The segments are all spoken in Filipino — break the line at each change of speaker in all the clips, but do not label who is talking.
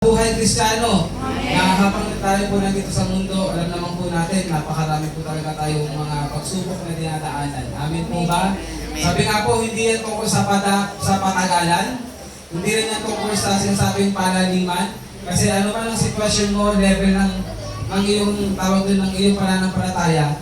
Buhay Kristiyano, na habang tayo po nandito sa mundo, alam naman po natin, napakarami po talaga tayong mga pagsubok na dinadaanan. Amin po ba? Sabi nga po, hindi yan tungkol sa patagalan, hindi rin yan tungkol sa sinasabing panaliman, kasi ano man ang sitwasyon mo, level ng iyong tawag din ng iyong pananampalataya,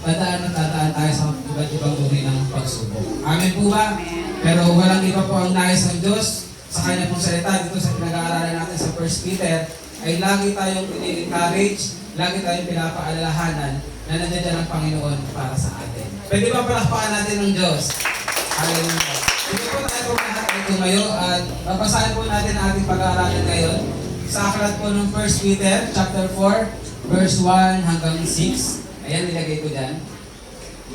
dadaan tayo sa iba't ibang uri ng pagsubok. Amin po ba? Pero walang iba po ang nais ng Diyos sa kanya pong salita dito sa pinag-aaralan natin sa 1 Peter, ay lagi tayong i-encourage, lagi tayong pinapaalalahanan na nandiyan ang Panginoon para sa atin. Pwede ba palakpakan natin ng Diyos? Hallelujah. Ito po tayo po lahat ay tumayo at babasahin po natin ang ating pag-aaralan ngayon sa aklat po ng 1 Peter chapter 4, verse 1 hanggang 6. Ayan, nilagay ko dyan.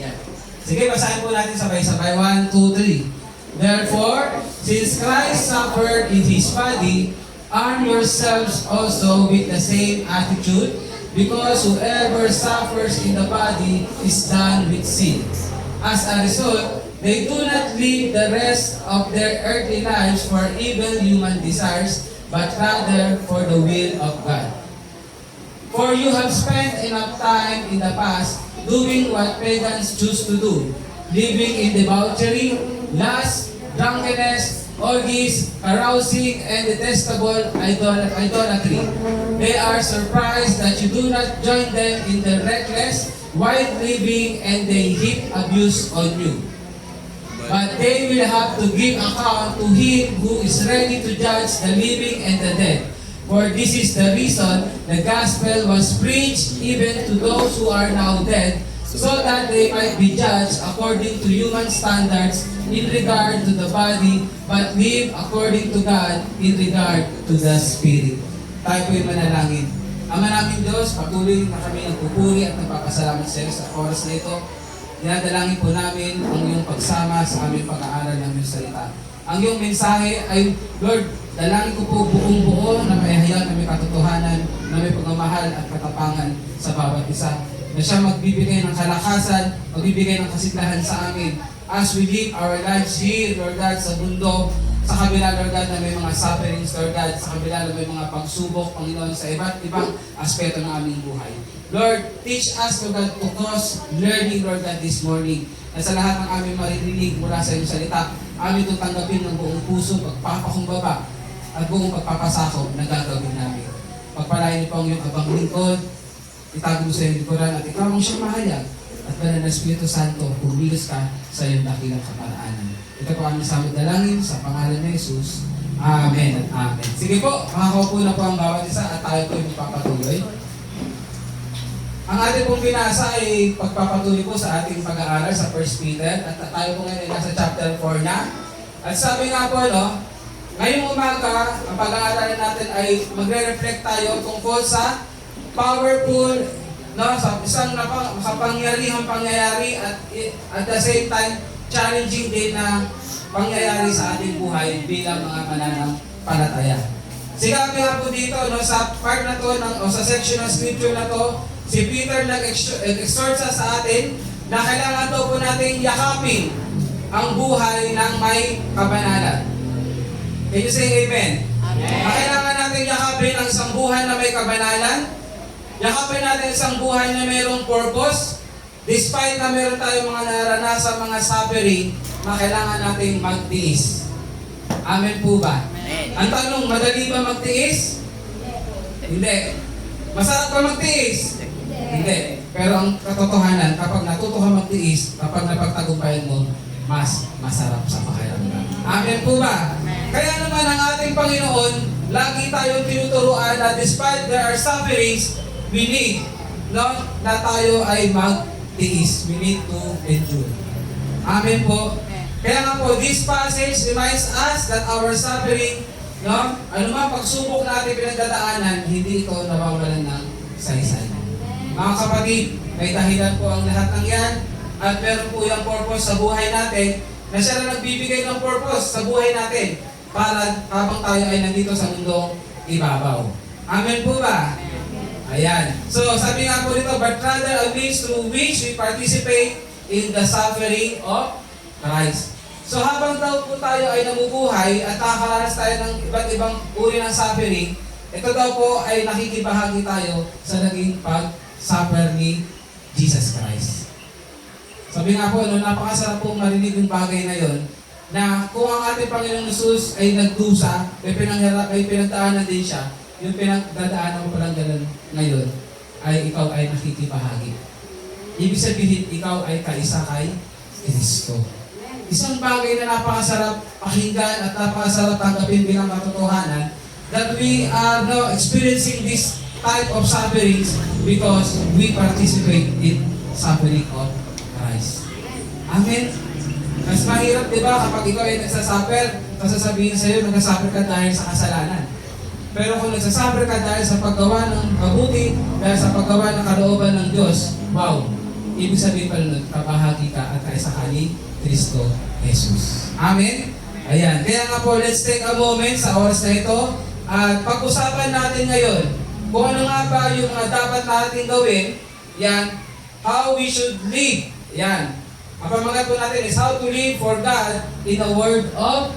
Yan. Sige, basahin po natin sabay-sabay. 1, 2, 3. Therefore, since Christ suffered in His body, arm yourselves also with the same attitude, because whoever suffers in the body is done with sin. As a result, they do not live the rest of their earthly lives for evil human desires, but rather for the will of God. For you have spent enough time in the past doing what pagans choose to do, living in debauchery, lust, drunkenness, orgies, carousing, and detestable idolatry. They are surprised that you do not join them in the reckless, wild living, and they heap abuse on you. But they will have to give account to Him who is ready to judge the living and the dead. For this is the reason the gospel was preached even to those who are now dead, so that they might be judged according to human standards in regard to the body, but live according to God in regard to the Spirit. Tayo po'y manalangin. Ama namin Diyos, patuloy na kami nagpupuri at nagpapasalamat sa iyo sa oras na ito. Dinadalangin po namin ang iyong pagsama sa aming pag-aaral ng iyong salita. Ang iyong mensahe ay, Lord, dalangin ko po buong buo na may hayag, na may katotohanan, na may pagmamahal at katapangan sa bawat isa. Na siya magbibigay ng kalakasan, magbibigay ng kasiglahan sa amin as we live our lives here, Lord God, sa mundo, sa kabila, Lord God, na may mga sufferings, Lord God, sa kabila na may mga pagsubok, Panginoon, sa iba't ibang aspeto ng aming buhay. Lord, teach us, Lord God, to cause learning, Lord God, this morning. Na sa lahat ng aming maririnig mula sa iyong salita, amin itong tanggapin ng buong puso, pagpapakumbaba, at buong pagpapasakop na gagawin namin. Pagpalain niyo po ang iyong abang lingkod, itago mo sa iyong likuran at ikaw ang siyang mahayag at banal na Espiritu Santo, pumilos ka sa iyong dakilang kaparaanan. Ito po ang nasamang dalangin sa pangalan ni Jesus. Amen at amen. Sige po, makakaupo na po ang bawat isa at tayo po yung magpapatuloy. Ang ating pong binasa ay pagpapatuloy po sa ating pag-aaral sa 1 Peter at tayo po ngayon ay nasa chapter 4 na. At sabi nga po, ngayong umaga, ang pag-aaralan natin ay magre-reflect tayo tungkol sa powerful, sa isang makapangyarihang pangyayari at the same time, challenging din na pangyayari sa ating buhay bilang mga mananampalataya. Sinabi nga po dito, sa part na to, sa section ng scripture na to, si Peter nag-exhort sa atin na kailangan daw po natin yakapin ang buhay ng may kabanalan. Can you say amen? Amen. Kailangan natin yakapin ang isang buhay na may kabanalan. Yakapin natin isang buhay na mayroong purpose. Despite na meron tayong mga naranasan, mga suffering, kailangan natin magtiis. Amen po ba? Amen. Ang tanong, madali ba magtiis? Hindi. Masarap ba magtiis? Hindi. Pero ang katotohanan, kapag natuto ka magtiis, kapag napagtagumpayan mo, mas masarap sa pakiramdam. Amen po ba? Amen. Kaya naman ang ating Panginoon, lagi tayong tinuturuan na despite there are sufferings, we need na tayo ay magtiis. We need to endure. Amen po. Kaya nga po, this passage reminds us that our suffering, anumang pagsubok natin pinagdadaanan, hindi ito nawawalan ng saysay. Mga kapatid, may dahilan po ang lahat ng yan at meron po yung purpose sa buhay natin na siya na nagbibigay ng purpose sa buhay natin para habang tayo ay nandito sa mundong ibabaw. Amen po ba? Ayan. So, sabi nga po dito, but rather a means through which we participate in the suffering of Christ. So habang daw po tayo ay namubuhay at nakakaranas tayo ng iba't ibang uri ng suffering, Ito daw po ay nakikibahagi tayo sa naging pag-suffer ni Jesus Christ. Sabi nga po, napakasarap pong marinig yung bagay na yon, na kung ang ating Panginoong Jesus ay nagdusa, may pinagdaanan din siya, yung pinagdadaanan mo palang ganun ngayon, ay ikaw ay nakikibahagi. Ibig sabihin, ikaw ay kaisa kay Kristo. Isang bagay na napakasarap pakinggan at napakasarap tanggapin bilang katotohanan, that we are now experiencing this type of sufferings because we participate in suffering of Christ. Amen? Mas mahirap, di ba, kapag ikaw ay nagsasuffer, sasabihin sa'yo, nagsasuffer ka dahil sa kasalanan. Pero kung nagsasuffer ka dahil sa paggawa ng mabuti, dahil sa paggawa ng kalooban ng Diyos, wow! Ibig sabihin pa nun, kabahagi ka at kaisa ka ni Kristo Jesus. Amen? Ayan. Kaya nga po, let's take a moment sa oras na ito at pag-usapan natin ngayon kung ano nga ba yung dapat natin gawin. Yan. How we should live. Yan. Ang pamagat po natin is how to live for God in a world of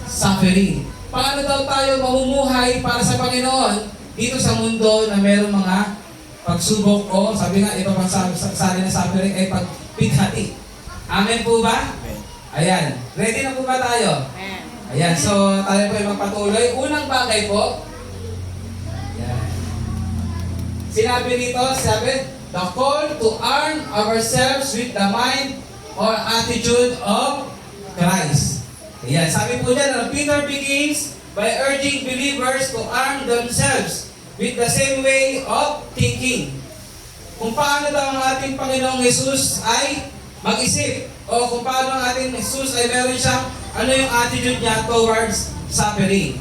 suffering. Paano daw tayo mamumuhay para sa Panginoon dito sa mundo na mayroong mga pagsubok o sabi nga, iba pang sali na suffering ay pagpighati. Amen po ba? Ayan. Ready na po ba tayo? Ayan. So, tayo po ay magpatuloy. Unang bagay po. Ayan. Sinabi dito, the call to arm ourselves with the mind or attitude of Christ. Ayan. Sabi po dyan, Peter begins by urging believers to arm themselves with the same way of thinking. Kung paano daw ang ating Panginoong Jesus ay mag-isip o kung paano ang ating Jesus ay meron siyang ano yung attitude niya towards suffering.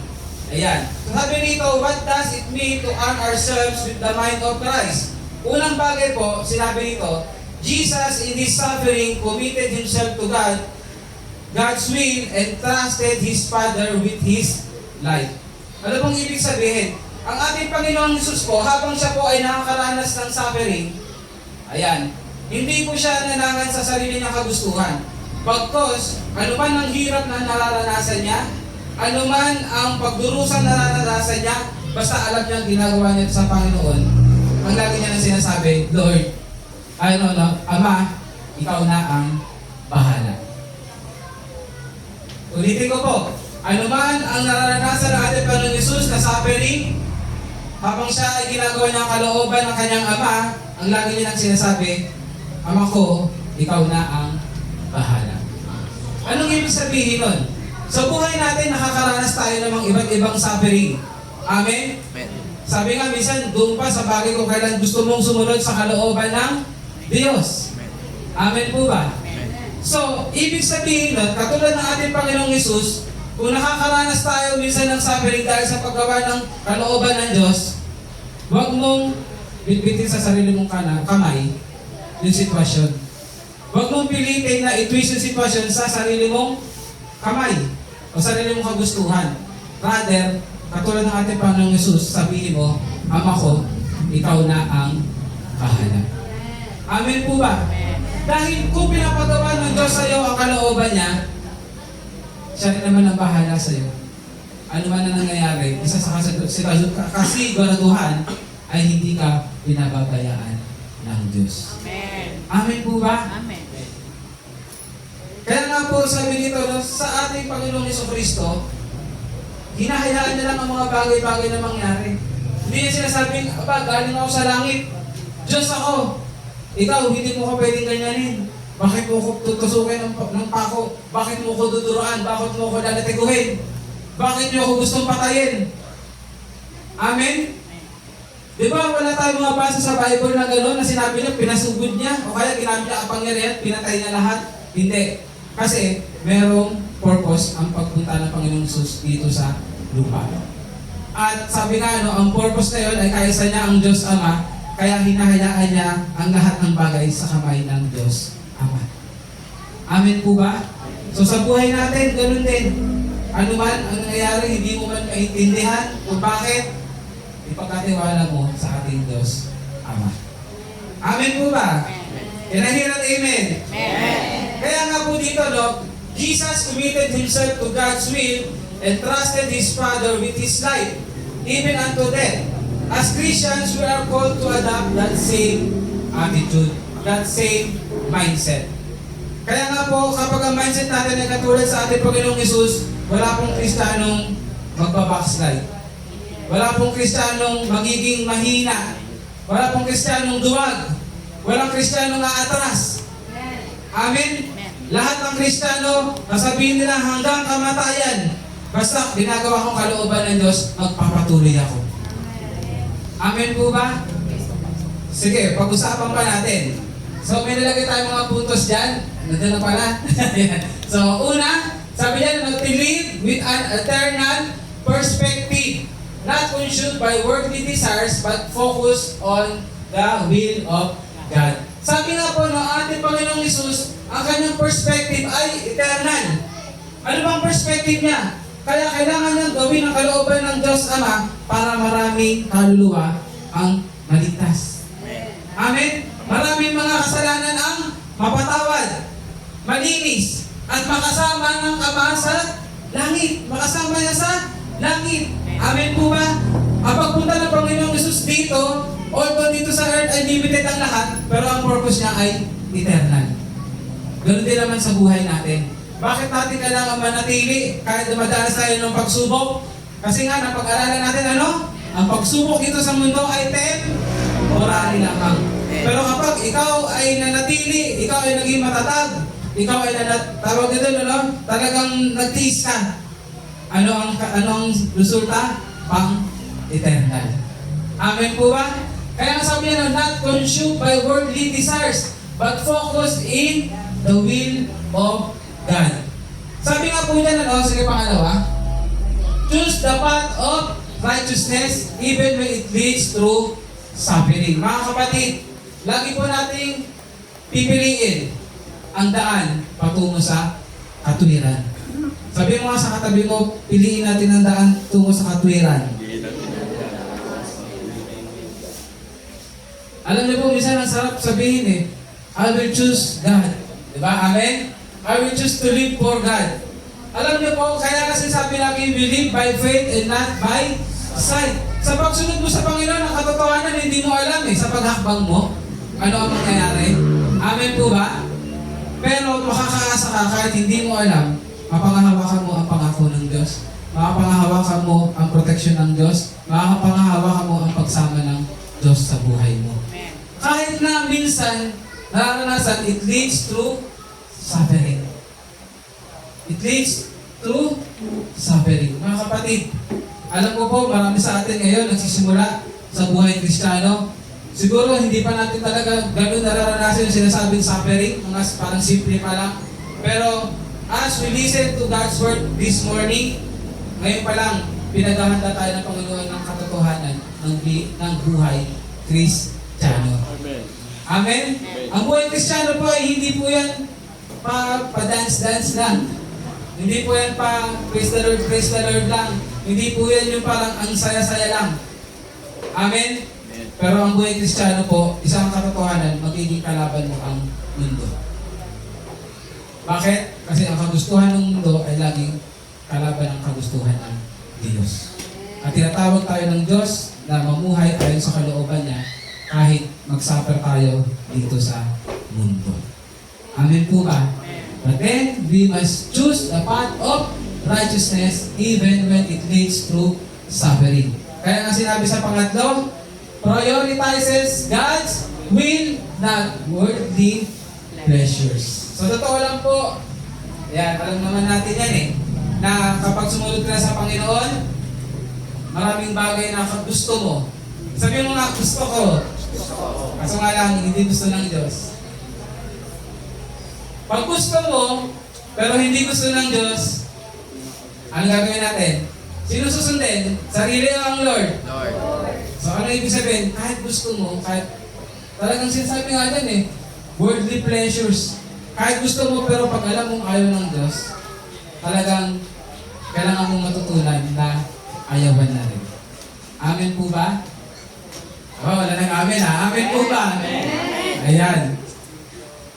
Ayan. So sabi rito, what does it mean to arm ourselves with the mind of Christ? Unang bagay po, sinabi rito, Jesus in His suffering committed Himself to God, God's will, and trusted His Father with His life. Ano pong ibig sabihin? Ang ating Panginoong Jesus po, habang siya po ay nakakaranas ng suffering, ayan, hindi po siya nanangan sa sarili niyang kagustuhan. Pagkos, ano man ang hirap na nararanasan niya, ano man ang pagdurusan na nararanasan niya, basta alam niya ginagawa niya sa Panginoon, ang lagi niya nang sinasabi, Lord, Ama, ikaw na ang bahala. Ulitin ko po, ano man ang nararanasan ng ating Panginoon Jesus na suffering, habang siya ay ginagawa niya ang kalooban ng kanyang Ama, ang lagi niya nang sinasabi, Ama ko, ikaw na ang bahala. Anong ibig sabihin nun? Sa buhay natin, nakakaranas tayo ng mga iba't ibang suffering. Amen? Sabi nga minsan, doon pa sa bagay kung kailan gusto mong sumunod sa kalooban ng Diyos. Amen po ba? So, ibig sabihin nun, katulad ng ating Panginoong Jesus, kung nakakaranas tayo minsan ng suffering dahil sa paggawa ng kalooban ng Diyos, huwag mong bitbitin sa sarili mong kamay yung sitwasyon. Huwag mong pilitin na i-twist yung sitwasyon sa sarili mong kamay o sarili mong kagustuhan. Rather, katulad ng ating Panginoong Jesus, sabihin mo, Ama ko, ikaw na ang bahala. Amen po ba? Dahil kung pinapagawa ng Diyos sa iyo ang kalooban niya, siya rin naman ang bahala sa iyo. Ano man na nangyayari, isa sa kasiguraduhan ay hindi ka pinababayaan ng Diyos.
Amen.
Amen po ba?
Amen.
Kaya nga po sabi dito, sa ating Panginoong Jesucristo, hinahayaan niya lang ang mga bagay-bagay na mangyari. Hindi niya sinasabing, galing ako sa langit. Diyos ako. Ikaw, hindi mo ko pwedeng ganyanin. Bakit mo ko tutusukin ng pako? Bakit mo ko duduruan? Bakit mo ko lalatiguhin? Bakit niyo ako gustong patayin? Amen? Di ba wala tayong mga basa sa Bible na gano'n na sinabi niya, pinasugod niya, o kaya ginamit niya ang pangyarihan, pinatay niya lahat? Hindi. Kasi merong purpose ang pagpunta ng Panginoong Jesus dito sa lupa. At sabi nga, ang purpose na yun ay kaisa niya ang Diyos Ama, kaya hinahayaan niya ang lahat ng bagay sa kamay ng Diyos Ama. Amen po ba? So sa buhay natin, ganoon din. Ano man ang nangyayari, hindi mo man maintindihan kung bakit, ipagkatiwala mo sa ating Diyos Ama. Amen po ba? Can I hear an amen?
Amen.
Kaya nga po dito, Jesus committed Himself to God's will and trusted His Father with His life. even unto death. As Christians, we are called to adopt that same attitude, that same mindset. Kaya nga po, kapag ang mindset natin ay katulad sa ating Panginoong Hesus, wala pong Kristiyanong magbabackslide. Wala pong Kristiyanong magiging mahina. Wala pong Kristiyanong duwag. Walang Kristiyanong aatras. Amen? Lahat ng Kristiyano, sasabihin nila hanggang kamatayan. Basta ginagawa kong kalooban ng Diyos, magpapatuloy ako. Amen po ba? Sige, pag-usapan pa natin. So may nilagay tayong mga puntos dyan. Nandiyan na pala. So una, sabi niya na mag-live with an eternal perspective. Not consumed by worldly desires, but focus on the will of God. Sabi nga po ng ating Panginoong Hesus, ang kanyang perspective ay eternal. Ano bang perspective niya? Kaya kailangan niyang gawin ang kalooban ng Diyos Ama para maraming kaluluwa ang maligtas. Amen? Maraming mga kasalanan ang mapatawad, malinis, at makasama ng Ama sa langit. Makasama niya sa langit. Amen po ba? Ang pagpunta ng Panginoong Hesus dito, although dito sa earth ay limited ang lahat, pero ang purpose niya ay eternal. Ganun din naman sa buhay natin. Bakit natin kailangan manatili kahit dumadanas tayo ng pagsubok? Kasi nga, napag-aralan natin ano? Ang pagsubok dito sa mundo ay temporary lamang. Pero kapag ikaw ay nanatili, ikaw ay naging matatag, ikaw ay tawag dito, ano? Talagang nagtiis ka. Ano ang resulta? Pang-eternal. Amen po ba? Kaya nga sabi niya, not consumed by worldly desires, but focused in the will of God. Sabi nga po niya, sige pangalawa, choose the path of righteousness even when it leads through suffering. Mga kapatid, lagi po nating pipiliin ang daan patungo sa katwiran. Sabi mo nga sa katabi mo, piliin natin ang daan tungo sa katwiran. Alam niyo po, minsan ang sarap sabihin I will choose God. Diba? Amen? I will choose to live for God. Alam niyo po, kaya kasi sabi lagi, we live by faith and not by sight. Sa pagsunod mo sa Panginoon, ang katotohanan, hindi mo alam sa paghakbang mo, ano ang mangyayari. Amen po ba? Pero makakaasa ka kahit hindi mo alam, mapangahawakan mo ang pangako ng Diyos. Mapangahawakan mo ang proteksyon ng Diyos. Mapangahawakan mo ang pagsama ng Diyos sa buhay mo. Kahit na minsan, nararanasan, it leads to suffering. It leads to suffering. Mga kapatid, alam ko po, marami sa atin ngayon nagsisimula sa buhay Kristiyano. Siguro hindi pa natin talaga ganun nararanasan yung sinasabing suffering, mga parang simple pa lang. Pero as we listen to God's word this morning, ngayon pa lang, pinaghahanda tayo ng Panginoon ng katotohanan ng buhay Kristiyano. Amen. Amen? Ang buhay Kristiyano po ay hindi po yan pa-dance-dance lang. Hindi po yan praise the Lord lang. Hindi po yan yung parang ang saya-saya lang. Amen? Pero ang buhay Kristiyano po, isang katotohanan, magiging kalaban mo ang mundo. Bakit? Kasi ang kagustuhan ng mundo ay laging kalaban ang kagustuhan ng Diyos. At tinatawag tayo ng Diyos na mamuhay ayon sa kalooban niya kahit mag-suffer tayo dito sa mundo. Amen po ba? But then, we must choose the path of righteousness even when it leads through suffering. Kaya nga sinabi sa pangatlo, prioritizes God's will, not worldly pleasures. So, totoo lang po, yan, alam naman natin yan na kapag sumunod ka sa Panginoon, maraming bagay na gusto mo. Sabi mo nga, gusto ko. Kaso nga lang, hindi gusto ng Diyos. Pag gusto mo, pero hindi gusto ng Diyos, ano gagawin natin? Sino susundin? Sarili o ang Lord? Lord. So ano ibig sabihin? Kahit gusto mo, kahit talagang sinasabi nga dyan worldly pleasures. Kahit gusto mo, pero pag alam mong ayaw ng Diyos, talagang kailangan mong matutunan na ayawan na rin. Amen po ba? Oh, wala nang amen Amen po ba? Amen. Ayan.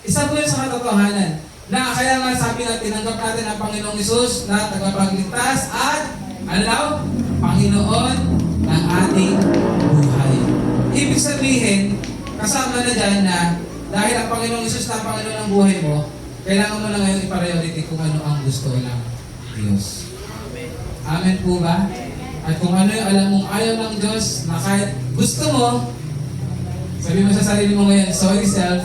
Isa po yun sa katotohanan na kaya nga sabi natin, tinanggap natin ang Panginoong Hesus na tagapagligtas at ano daw? Panginoon ng ating buhay. Ibig sabihin, kasama na dyan na dahil ang Panginoong Isus na ang Panginoon ng buhay mo, kailangan mo na ngayon i-priority kung ano ang gusto ng Diyos. Amen po ba? At kung ano yung alam mong ayaw ng Diyos na kahit gusto mo, sabi mo sa sarili mo ngayon, sorry self.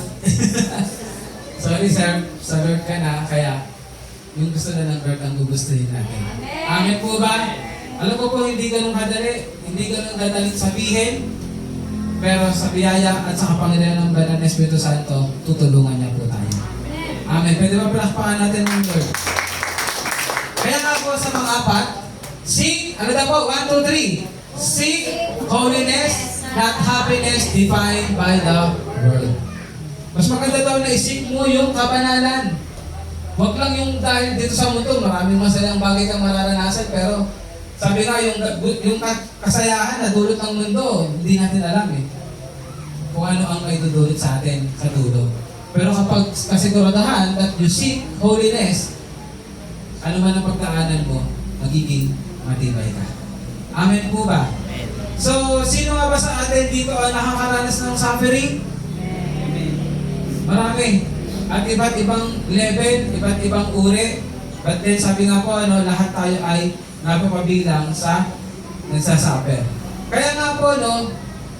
Sorry self, sa Lord ka na, kaya yung gusto na ng Lord ang gugustuhin natin. Amen po ba? Alam ko po, hindi ganun kadali, hindi ganun dadaling sabihin, pero sa biyaya at sa kapangyarihan ng Banal na Espiritu Santo, tutulungan niya po tayo. Amen. Pwede ba palakpakan natin ng Lord? Kaya nga po sa mga apat, seek, ano daw po? 1, 2, 3. Seek holiness, not happiness defined by the world. Mas maganda daw na isik mo yung kabanalan. Huwag lang yung dahil dito sa mundo, maraming masayang bagay kang mararanasan, pero sabi nga, yung kasayahan na dulot ng mundo, hindi natin alam kung ano ang may dudulot sa atin sa dulo. Pero kapag kasiguradahan that you seek holiness, ano man ang pagdaanan mo, magiging matibay ka. Amen po ba? So, sino nga ba sa atin dito ang nakakaranas ng suffering? Marami. At iba't ibang level, iba't ibang uri. But then sabi nga po, lahat tayo ay napapabilang sa nagsasuffer. Kaya nga po,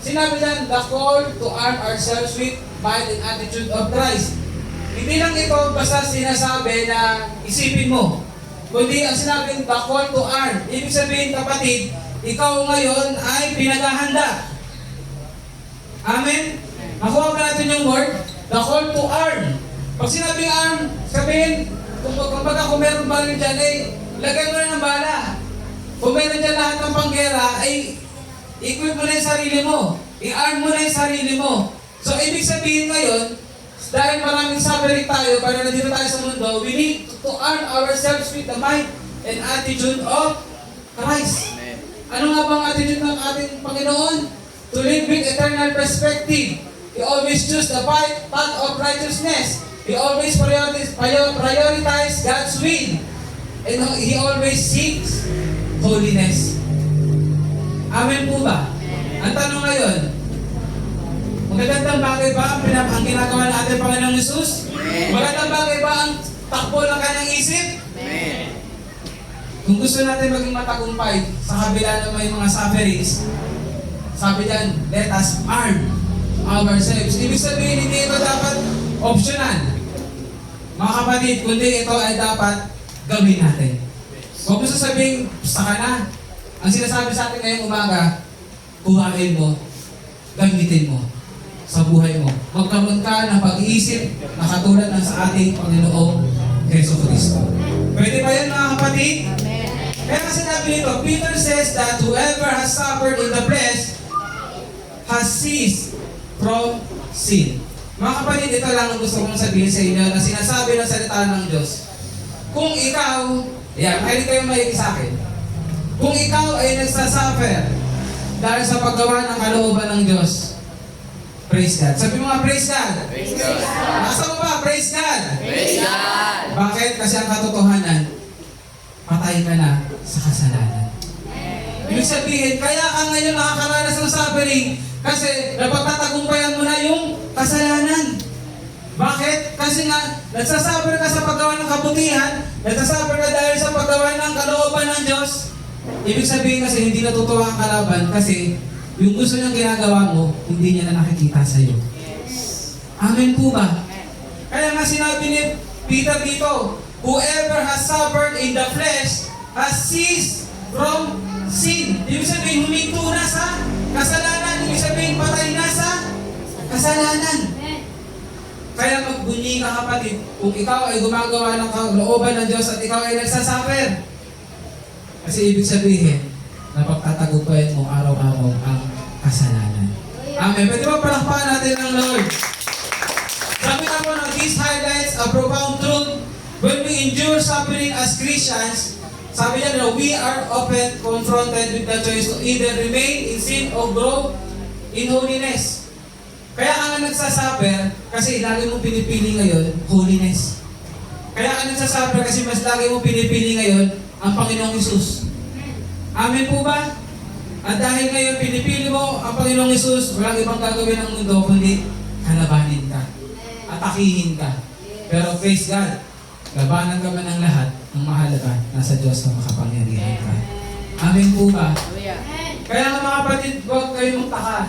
sinabi lang, the call to arm ourselves with mind and attitude of Christ. Hindi lang ito basta sinasabi na isipin mo, kundi ang sinabing the call to arm. Ibig sabihin, kapatid, ikaw ngayon ay pinaghahanda. Amen? Nakuha ba natin yung word? The call to arm. Pag sinabing arm, sabihin, kung meron baril dyan, lagay mo na ng bala. Kung meron dyan lahat ng panggera, equip mo na yung sarili mo. I-arm mo na yung sarili mo. So, ibig sabihin ngayon, dahil maraming suffering tayo, para nandito tayo sa mundo, we need to arm ourselves with the mind and attitude of Christ. Ano nga bang attitude ng ating Panginoon? To live with eternal perspective. He always choose the path of righteousness. He always prioritize God's will. And He always seeks holiness. Amen po ba? Ang tanong ngayon, magandang bagay ba ang ginagawa natin Panginoong Isus? Magandang bagay ba ang takbo ng kanyang isip? Kung gusto natin maging matagumpay sa kabila ng may mga sufferings, sabi diyan, let us arm ourselves. Ibig sabihin, hindi ito dapat optional. Mga kapatid, kundi ito ay dapat gawin natin. Huwag mo sasabihin, saka na. Ang sinasabi sa atin ngayong umaga, kuhain mo, gamitin mo sa buhay mo. Magkaroon ka ng pag-iisip na katulad ng sa ating Panginoong Jesucristo. Pwede ba yan mga kapatid? Kaya kasi sinabi nito, Peter says that whoever has suffered in the flesh has ceased from sin. Mga kapatid, ito lang ang gusto kong sabihin sa inyo na sinasabi ng salita ng Diyos. Kung ikaw, kahit kayo mahilig sa akin, kung ikaw ay nagsasuffer dahil sa paggawa ng kalooban ng Diyos, praise God. Sabi mo nga, praise God.
Praise God.
Nasa mo ba? Praise God.
Praise God.
Bakit? Kasi ang katotohanan, patay ka na sa kasalanan. Ibig sabihin, kaya ka ngayon nakakaranas ng suffering kasi napagtatagumpayan mo na yung kasalanan. Bakit? Kasi nga, nagsasuffer ka sa paggawa ng kabutihan, nagsasuffer ka dahil sa paggawa ng kalooban ng Diyos. Ibig sabihin kasi, hindi natutuwa ang kalaban kasi yung gusto niyang ginagawa mo, hindi niya na nakikita sa iyo. Amen po ba? Kaya nga sinabi ni Peter dito, whoever has suffered in the flesh has ceased from sin. Ibig sabihin, huminto na sa kasalanan. Ibig sabihin, patay na sa kasalanan. Kaya magbunyi ka kapatid, kung ikaw ay gumagawa ng kalooban ng Diyos at ikaw ay nagsasuffer. Kasi ibig sabihin, napagtatagumpayan mo araw-araw ang kasalanan. Amen. Pwede ba palakpakan natin ang Lord? Sabi nga po na this highlights a profound truth. When we endure suffering as Christians, sabi niya na we are often confronted with the choice to either remain in sin or grow in holiness. Kaya ang nagsasuffer, kasi lagi mo pinipili ngayon, holiness. Kaya ang nagsasuffer kasi mas lagi mo pinipili ngayon, ang Panginoong Isus. Amen po ba? At dahil ngayon pinipili mo ang Panginoong Hesus, walang ibang gagawin ng mundo kundi kalabanin ka, atakihin ka. Pero praise God, labanan ka man ng lahat, ang mahalaga, nasa Diyos na makapangyarihan ka. Amen po ba? Kaya nga mga kapatid, huwag kayong magtaka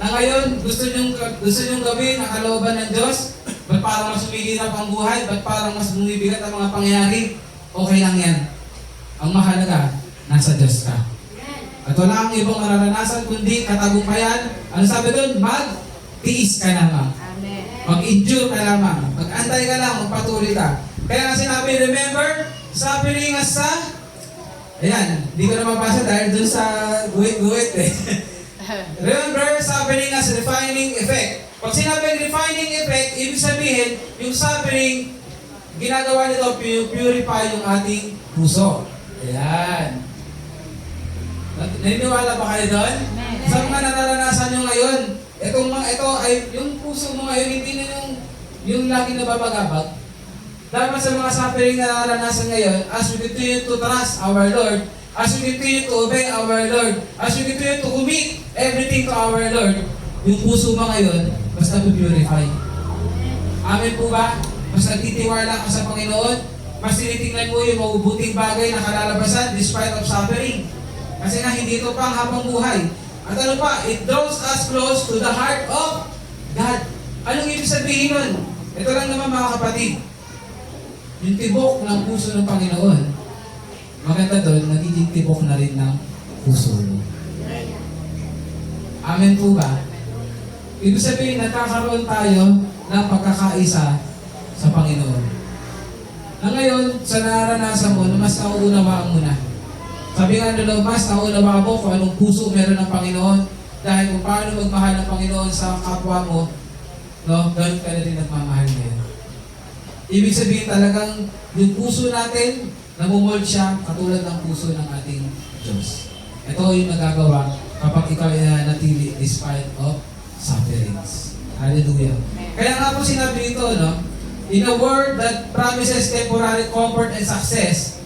na ngayon gusto nyong gawin ang kalooban ng Diyos. Ba't parang mas humihirap ang buhay? Ba't parang mas bumibigat ang mga pangyayari? Okay lang yan. Ang mahalaga, nasa Diyos ka. At wala kang ibang mararanasan kundi katagumpayan. Ano sabi doon? Mag-tiis ka lamang. Mag-endure ka lamang. Mag-antay ka lang, magpatuloy ka. Kaya nga sinabi, remember, suffering as sa... Ayan, hindi ko na mabasa dahil doon sa guwit-guwit eh. Remember, suffering as refining effect. Pag sinabing refining effect, ibig sabihin, yung suffering, ginagawa nito, purify yung ating puso. Ayan. Naniniwala ba kayo doon? Sa mga nararanasan nyo ngayon, ito ay, yung puso mo ngayon, hindi na yung lagi nababagabag. Dapat sa mga suffering na nararanasan ngayon, as we continue to trust our Lord, as we continue to obey our Lord, as we continue to commit everything to our Lord, yung puso mo ngayon, basta purify. Amen po ba? Mas nagtitiwala ka sa Panginoon, mas tinitingnan mo yung mabubuting bagay na kalalabasan despite of suffering. Kasi nga hindi ito pang habang buhay. At ano pa, it draws us close to the heart of God. Anong ibig sabihin nun? Ito lang naman mga kapatid. Yung tibok ng puso ng Panginoon, maganda doon, nagiging tibok na rin ng puso mo. Amen po ba? Ibig sabihin, nagkakaroon tayo ng pagkakaisa sa Panginoon. Na ngayon, sa naranasan mo, mas nauunawaan mo na. Sabi nga nila, mas nauunawaan mo kung anong puso meron ng Panginoon. Dahil kung paano magmahal ng Panginoon sa kapwa mo, no, ganun ka na rin nagmamahal ngayon. Ibig sabihin talagang yung puso natin, namumold siya katulad ng puso ng ating Diyos. Ito yung nagagawa kapag ikaw ay nanatili despite of sufferings. Hallelujah. Kaya nga po sinabi ito, no? In a world that promises temporary comfort and success,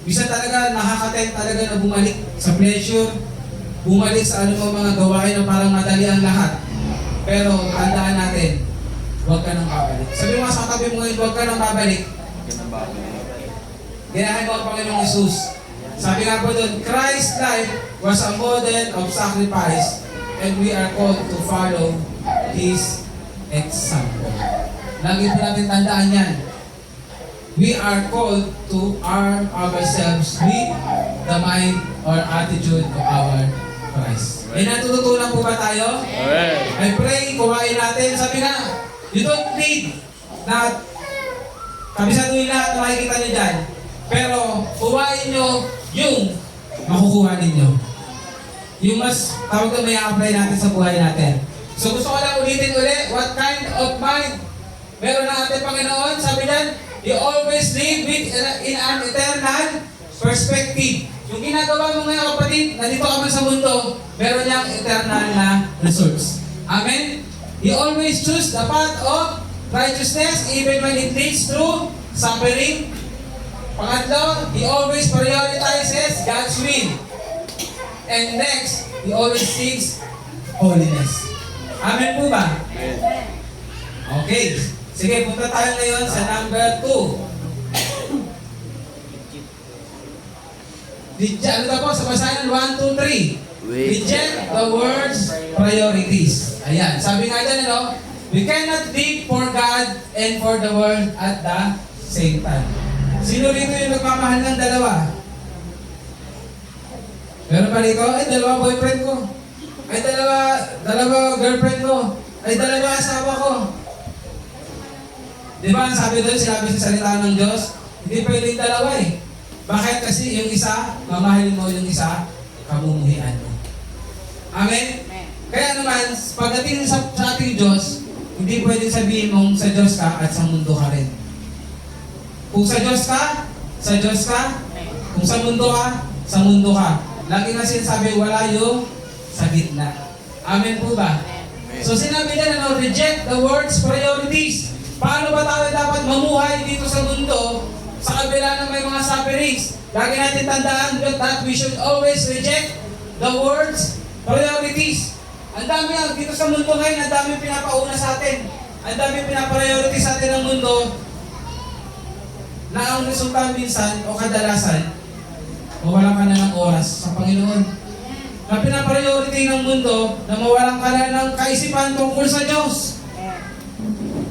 bisa talaga nakakatempt talaga na bumalik sa pleasure, bumalik sa anumang mga gawain na parang madali ang lahat. Pero tandaan natin, huwag ka nang babalik. Sabi mo sa katabi mo ngayon, huwag ka nang babalik. Ginahan mo ang Panginoong Hesus. Sabi nga po doon, Christ's life was a model of sacrifice and we are called to follow His example. Lagi po natin tandaan yan. We are called to arm ourselves with the mind or attitude of our Christ. May natututunan po ba tayo? I pray, kuhain natin. Sabi nga, you don't need na kabisaduhin lahat na makikita nyo dyan. Pero, kuhain nyo yung makukuha ninyo. Yung mas, tawag na may apply natin sa buhay natin. So gusto ko lang ulitin ulit, what kind of mind meron na ating Panginoon? Sabi niyan, you always live with in an eternal perspective. Yung ginagawa mo ngayon kapatid, nandito ka man sa mundo, meron niyang eternal na results. Amen? You always choose the path of righteousness even when it leads through suffering. Pangatlo, he always prioritizes God's will. And next, he always seeks holiness. Amen po ba? Okay. Sige, punta tayo ngayon sa number 2. Ano na po sa basahan? 1, 2, 3. Reject the world's priorities. Ayan. Sabi nga dyan, ano? We cannot live for God and for the world at the same time. Sino rito yung nagmamahal ng dalawa? Meron pa rito? Ay, dalawa boyfriend ko. Ay, dalawa girlfriend ko. Ay, dalawa asawa ko. Di ba, sabi doon, sinabi sa salita ng Diyos, hindi pwedeng dalawa eh. Bakit? Kasi yung isa, mamahalin mo yung isa, kamumuhian mo. Amen? Kaya naman, pagdating sa ating Diyos, hindi pwedeng sabihin mong sa Diyos ka at sa mundo ka rin. Kung sa Diyos ka, sa Diyos ka. Kung sa mundo ka, sa mundo ka. Lagi na sinasabi, wala yung sa gitna. Amen po ba? So sinabi niya na, reject the world's priorities. Paano ba tayo dapat mamuhay dito sa mundo sa kabila ng may mga sufferings? Lagi natin tandaan that we should always reject the world's priorities. Ang dami dito sa mundo ngayon, ang dami pinapauna sa atin. Ang dami pinapriority sa atin ng mundo na ang resulta minsan o kadalasan, mawalan ka na ng oras sa Panginoon. Na pinapriority ng mundo na mawalan ka na ng kaisipan tungkol sa Diyos.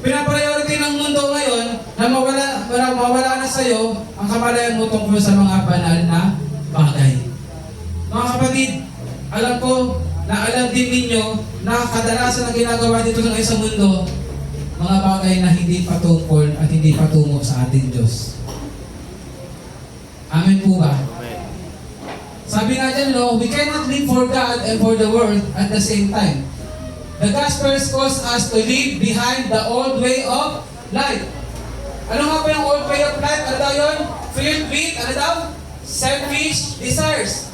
Pinapriority ng mundo ngayon na mawala na sa iyo ang kamalayan mo tungkol sa mga banal na bagay. Mga kapatid, alam ko na alam din ninyo na kadalasan ang ginagawa dito sa isang mundo, mga bagay na hindi patungkol at hindi patungo sa ating Diyos. Amen po ba? Sabi nga dyan, no, we cannot live for God and for the world at the same time. The gospel calls us to leave behind the old way of life. Ano nga ba yung old way of life? Ano daw yun? Filled with, ano daw? Selfish desires.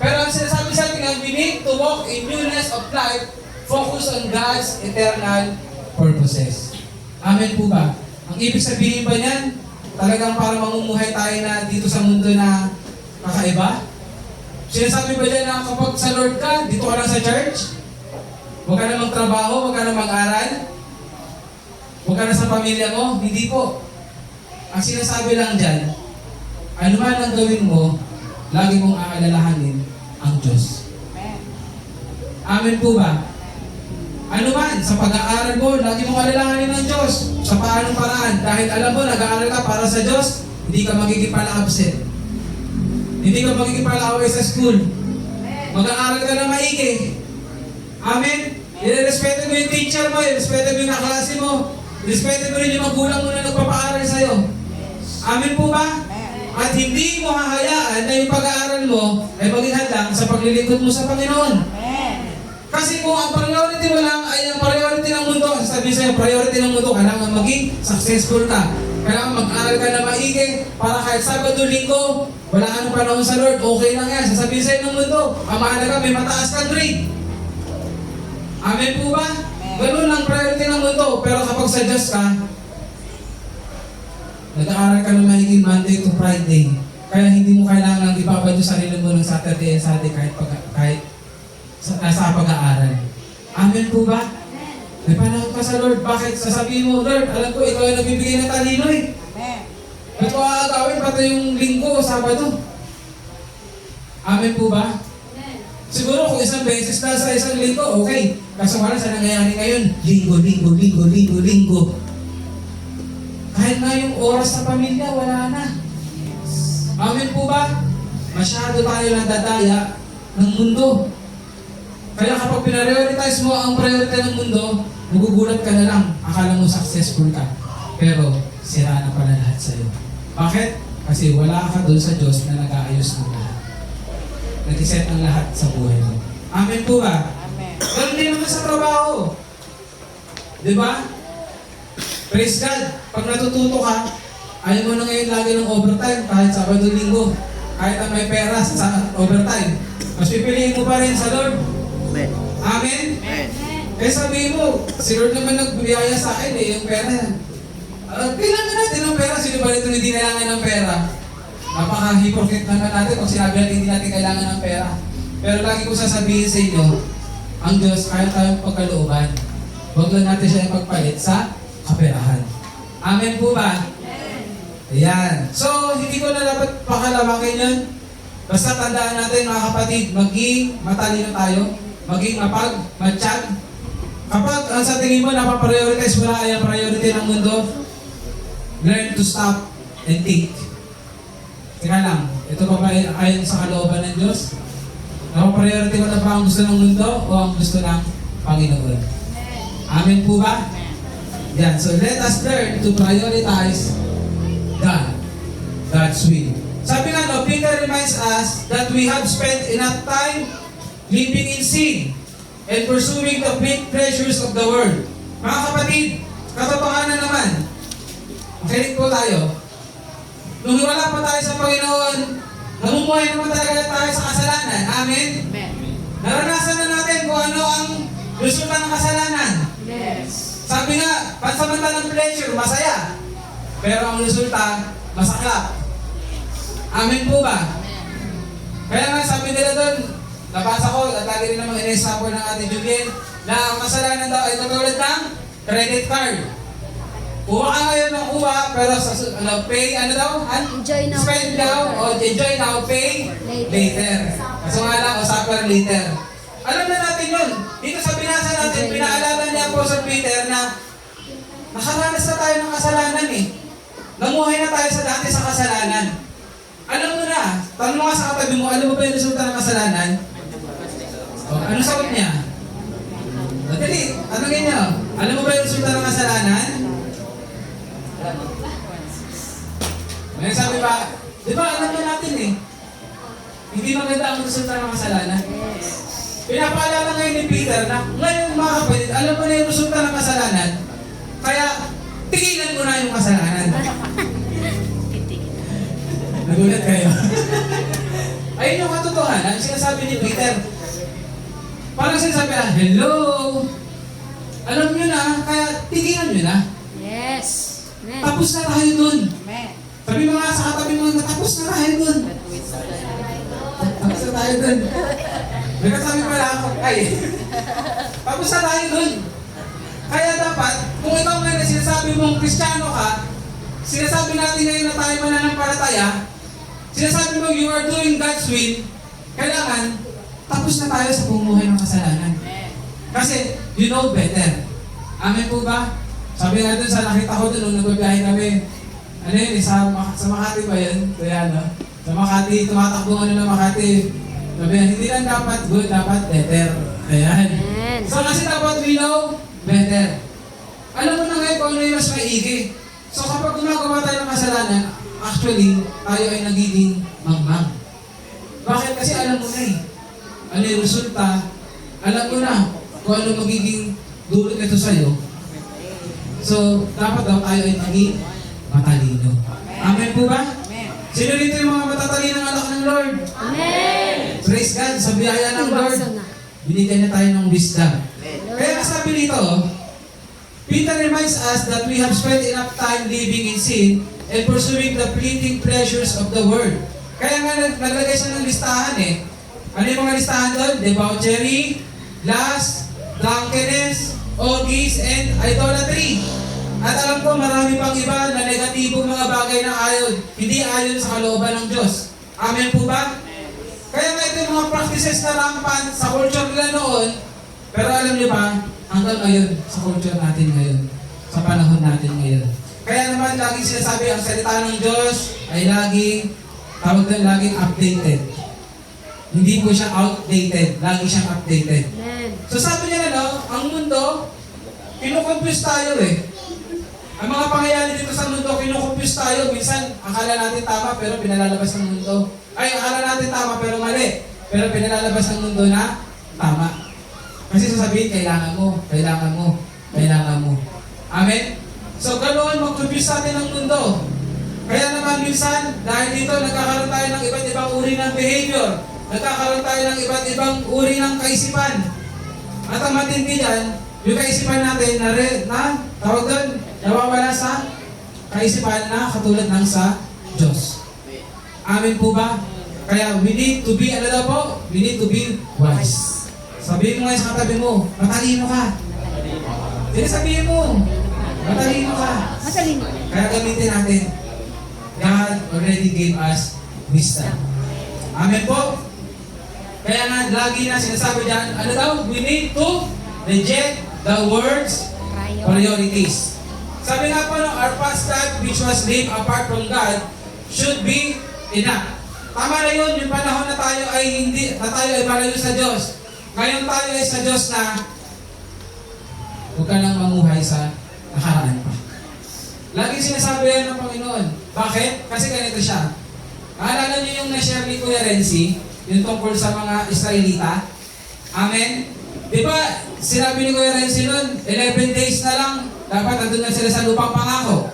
Pero ang sinasabi sa atin, we need to walk in newness of life, focus on God's eternal purposes. Amen po ba? Ang ibig sabihin ba niyan, talagang para mamumuhay tayo na dito sa mundo na kakaiba? Sinasabi ba dyan na kapag sa Lord ka, dito ka lang sa church? Huwag ka na magtrabaho, huwag ka na mag-aral? Huwag ka na sa pamilya mo? Hindi po. Ang sinasabi lang dyan, ano man ang gawin mo, lagi mong aalalahanin ang Diyos. Amen po ba? Ano man, sa pag-aaral mo, lagi mong alalahanin ng Diyos. Sa paanong paraan? Dahil alam mo, nag-aaral ka para sa Diyos, hindi ka magiging pala-absent. Hindi ka magiging pala-away sa school. Mag-aaral ka na maigi. Amen? Irespeto mo yung teacher mo, irespeto mo yung kaklase mo, irespeto mo rin yung magulang mo na nagpapaaral sa'yo. Amen po ba? At hindi mo hahayaan na yung pag-aaral mo ay maging hadlang sa paglilingkod mo sa Panginoon. Kasi kung ang priority mo lang ay ang priority ng mundo, sabihin sa'yo, priority ng mundo, kailangan maging successful ka. Kailangan mag-aral ka na maigi para kahit Sabado, Linggo, wala ka ng panahon sa Lord, okay lang yan. Sasabihin sa'yo ng mundo, ang mahalaga may mataas kang grade. Amen po ba? Ganun lang priority ng mundo. Pero kapag sa Diyos ka, nag-aaral ka na mahiging Monday to Friday. Kaya hindi mo kailangan ibabad yung sarili mo ng Saturday and Sunday kahit sa pag-aaral. Amen po ba? May panahon ka sa Lord. Bakit? Sasabihin mo, Lord, alam ko ikaw ay nagbibigay ng talino eh. Ba't ko aagawin pati yung Linggo o Sabado? Amen po ba? Siguro kung isang beses na sa isang linggo, okay. Kaso wala sa nangyayari ngayon, linggo. Kahit na yung oras sa pamilya, wala na. Amen po ba? Masyado tayo nadadaya ng mundo. Kaya kapag pinarioritize mo ang priority ng mundo, magugulat ka na lang. Akala mo successful ka. Pero sira na pala lahat sa'yo. Bakit? Kasi wala ka doon sa Diyos na nag-aayos ng lahat. Nag-iset ang lahat sa buhay mo. Amen po ba? Amen. Ganun din naman sa trabaho. Diba? Praise God. Pag natututo ka, ayaw mo na ngayon lagi ng overtime kahit Sabado, Linggo. Kahit ang may pera sa overtime. Mas pipiliin mo pa rin sa Lord. Amen. Amen? Amen. Kaya sabihin mo, si Lord naman nagbibiyaya sa akin yung pera. Kailangan natin ng pera. Sino ba nito hindi kailangan ng pera? Napaka-hypocrite naman natin kung sinabi natin hindi natin kailangan ng pera. Pero lagi ko sasabihin sa inyo, ang Diyos kaya tayong pagkalooban. Huwag lang natin siya ipagpalit sa kaperahan. Amen po ba? Ayan. So, hindi ko na dapat pakalawakin yun. Basta tandaan natin mga kapatid, maging matalino tayo, maging matiyag. Kapag ang sa tingin mo napaprioritize mo na ay ang priority ng mundo, learn to stop and think. Teka lang, ito pa ba ayon sa kalooban ng Diyos? Napapriority mo na ba ang gusto ng mundo o ang gusto ng Panginoon? Amen po ba? Yan, so let us learn to prioritize God's will. Sabi nga, no, Peter reminds us that we have spent enough time living in sin and pursuing the big pleasures of the world. Mga kapatid, katotohanan naman, makinig po tayo. Nung wala pa tayo sa Panginoon, namumuhay naman talaga tayo sa kasalanan. Amen? Naranasan na natin kung ano ang resulta ng kasalanan. Yes. Sabi nga, pansamantalang pleasure, masaya. Pero ang resulta, masaklap. Amen po ba? Amen. Kaya nga sabi nila doon, nabasa ko at lagi rin namang in-example ng ating Julian na ang kasalanan daw ay katulad ng credit card. Kuha ka ngayon ng kuha, pero sa pay, ano daw?
Enjoy now.
Spend now, o enjoy now, pay later. Kaso nga lang, o suffer later. Alam na natin yun. Dito sa binasa natin, pinaalala niya po sa Peter na nakaranas na tayo ng kasalanan eh. Namuhay na tayo sa dati sa kasalanan. Alam mo na, tanong mo nga sa katabi mo, alam mo ba yung resulta ng kasalanan? O, ano sagot niya? Madali, tanongin niyo. Alam mo ba yung resulta ng kasalanan? May sabi ba, di ba alam na natin eh, hindi maganda ang resulta ng kasalanan. Pinapaalala ngayon ni Peter na ngayon mga kapatid, alam mo na yung resulta ng kasalanan, kaya tigilan mo na yung kasalanan. Nagulat kayo. Ayun yung katotohanan, sinasabi ni Peter. Parang sinasabi na, hello! Alam nyo na, kaya tigilan nyo na.
Yes. Amen.
Tapos na tayo dun.
Amen.
Sabi mo nga sa katabi mo, natapos na tayo dun. Tapos na tayo dun. Nagkasabi pala ako, ay, tapos na tayo dun. Kaya dapat, kung ikaw ngayon na sinasabi mong Kristiyano ka, sinasabi natin ngayon na tayo mananampalataya, sinasabi mo you are doing God's will, kailangan, tapos na tayo sa bumuhay ng kasalanan. Kasi, you know better. Amen po ba? Sabi nga dun sa nakita ko dun, nung nagbabiyahe kami, ano yun, sa Makati ba yun? Kaya ano? Sa Makati, tumatakbo ano na Makati. Sabi nga, hindi lang dapat good, dapat better. Ayan. So kasi dapat we know better. Alam mo na ngayon kung ano yung mas maigi. So kapag gumagawa tayo ng kasalanan, actually, tayo ay nagiging mangmang. Bakit? Kasi alam mo na eh. Ano yung resulta? Alam mo na kung ano magiging dulot nito sa'yo. So, dapat daw tayo ay maging matalino. Amen po ba?
Amen.
Sino dito yung mga matatalinong anak ng Lord?
Amen.
Praise God, sa biyaya ng Lord. Binigyan niya tayo ng wisdom. Kaya sabi dito, Peter reminds us that we have spent enough time living in sin and pursuing the fleeting pleasures of the world. Kaya nga naglagay siya ng listahan eh. Ano yung mga listahan doon? Debauchery, lust, drunkenness, orgies, and idolatry. At alam ko marami pang iba na negatibong mga bagay na hindi ayon sa kalooban ng Diyos. Amen po ba? Kaya nga ito yung mga practices na rampant sa culture nila noon, pero alam niyo ba, hanggang ngayon, sa culture natin ngayon, sa panahon natin ngayon. Kaya naman, laging sinasabi, ang salita ng Diyos ay laging, tawag doon, laging updated. Hindi po siya outdated, lagi siyang updated.
Amen.
So sabi niya ang mundo, kinukompuse tayo eh. Ang mga pangyayari dito sa mundo, kinukompuse tayo. Minsan, akala natin tama pero pinalalabas ng mundo. Ay, akala natin tama pero mali. Pero pinalalabas ng mundo na tama. Kasi sasabihin, kailangan mo, kailangan mo, kailangan mo. Amen? So, ganoon mag-confuse natin ng mundo. Kaya naman minsan, dahil dito, nagkakaroon tayo ng iba't ibang uri ng behavior. Nagkakaroon tayo ng iba't ibang uri ng kaisipan. At ang matindi yan, yung kaisipan natin na tawag doon, nawawala sa kaisipan na katulad ng sa Diyos. Amen po ba? Kaya we need to be, ano daw po? We need to be wise. Sabihin mo ngayon sa katabi mo, matalino ka. Hindi sabihin mo, matalino ka.
Matalino.
Kaya gamitin natin. God already gave us wisdom. Amen po? Kaya nga, lagi na sinasabi dyan, ano daw? We need to reject the words priorities. Sabi nga po, our past life which was lived apart from God should be enough. Tama na yun, yung panahon na tayo ay malayo sa Diyos. Ngayon tayo ay sa Diyos na huwag ka lang mamuhay sa nakaraan pa. Laging sinasabi yan ng Panginoon. Bakit? Kasi ganito siya. Naalala niyo yung na-share ni Kuya Renzi, yung tungkol sa mga Israelita? Amen? Di ba, sinabi ni Kuya Renzi nun, 11 days na lang, dapat nandun na sila sa lupang pangako.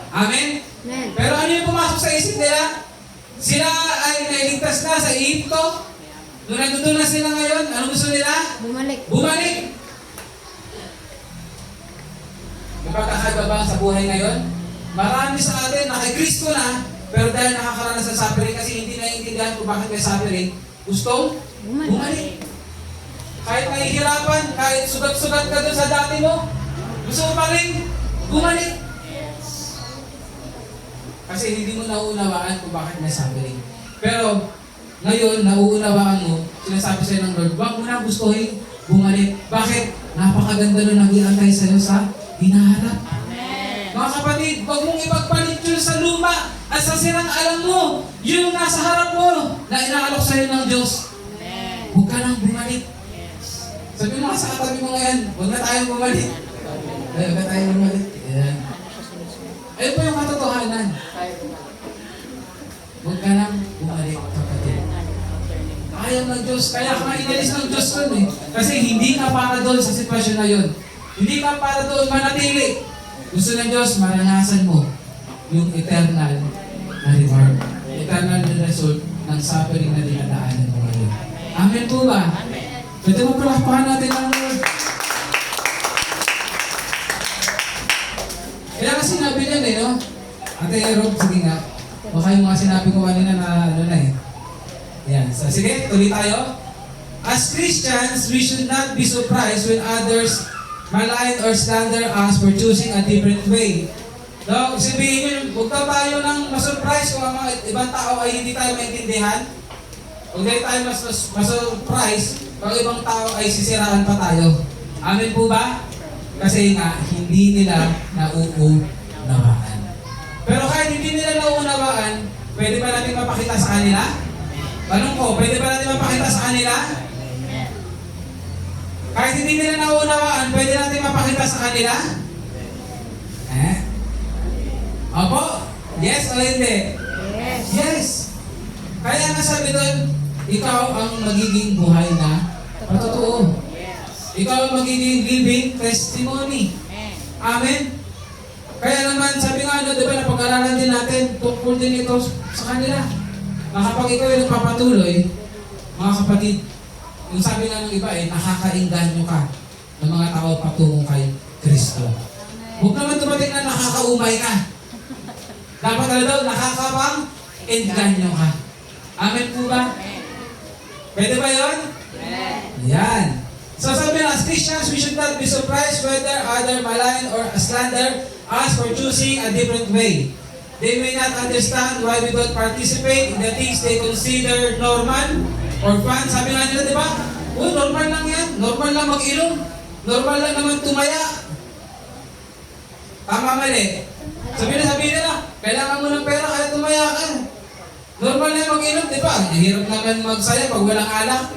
Amen?
Amen.
Pero ano yung pumasok sa isip nila? Sila ay nailigtas na sa Egypto. Nung nandun na sila ngayon, ano gusto nila?
Bumalik.
Bumalik! May pagkakaiba ba sa buhay ngayon? Marami sa atin na kay Kristo na, pero dahil nakakaranas ng suffering kasi hindi naiintindihan kung bakit may suffering, gustong
Bumalik.
Kahit nahihirapan, kahit sugat-sugat ka doon sa dati mo, gusto mo pa rin bumalik. Kasi hindi mo nauunawaan kung bakit may suffering. Pero ngayon, nauunawaan mo, sinasabi sa'yo ng Lord, wag mo na gustuhin bumalik. Bakit? Napakaganda nun nag-iantay sa'yo sa hinaharap. Mga kapatid, wag mong ipagpalit yun sa luma at sa sirang alam mo, yung nasa harap mo na inaalok sa'yo ng Diyos. Huwag ka nang bumalik. Sabi mo sa katabi mo ngayon, huwag na tayong bumalik. Huwag na tayong bumalik. Ayan. Ayun po yung katotohanan. Huwag ka nang bumalik, kapatid. Ayaw ng Diyos. Kaya ka inalis ng Diyos nun eh. Kasi hindi ka para doon sa sitwasyon na yun. Hindi ka para doon manatili. Gusto ng Diyos, maranasan mo yung eternal na reward. Eternal na result ng suffering na dinadaanan mo ngayon. Amen po ba? Pwede mo palakpakan natin ang Lord. Kaya kasi sinabi niyan eh, no? Ate Rob, sige nga. Baka yung mga sinabi ko kanina na ano na eh. Yan. So, sige, tuloy tayo. As Christians, we should not be surprised when others malign or slander us for choosing a different way. No, sabihin nyo, huwag na tayo nang masurprise kung ang mga ibang tao ay hindi tayo maintindihan. Huwag na tayo masurprise kung ibang tao ay sisiraan pa tayo. Amen po ba? Kasi nga, hindi nila nauunawaan. Pero kahit hindi nila nauunawaan, pwede ba natin mapakita sa kanila? Tanong ko, pwede ba natin mapakita sa kanila? Kahit hindi nila nauunawaan, pwede natin mapakita sa kanila? Opo? Yes o hindi?
Yes.
Yes! Kaya nga sabi doon, ikaw ang magiging buhay na patotoo. Ikaw ang magiging living testimony. Amen? Kaya naman, sabi nga, di ba, napag-aralan din natin, tungkol din ito sa kanila. Na kapag ikaw ay nagpapatuloy, mga kapatid, yung sabi nga ng iba nakakaingganyo ka ng mga tao patungo kay Kristo. Huwag naman dumating na nakakaumay ka. Dapat na daw, nakakapang-engganyo ka. Amen po ba? Pwede ba yun? Yan. So sabi na, as Christians, we should not be surprised whether other malign or slander us for choosing a different way. They may not understand why we don't participate in the things they consider normal or fun. Sabi nga nila, di ba? Normal lang yan. Normal lang mag-ilong. Normal lang naman tumaya. Tama mali. Sabi nila, kailangan mo ng pera kaya tumaya ka. Normal na mag-ilong, di ba? Hirap naman magsaya pag walang alak.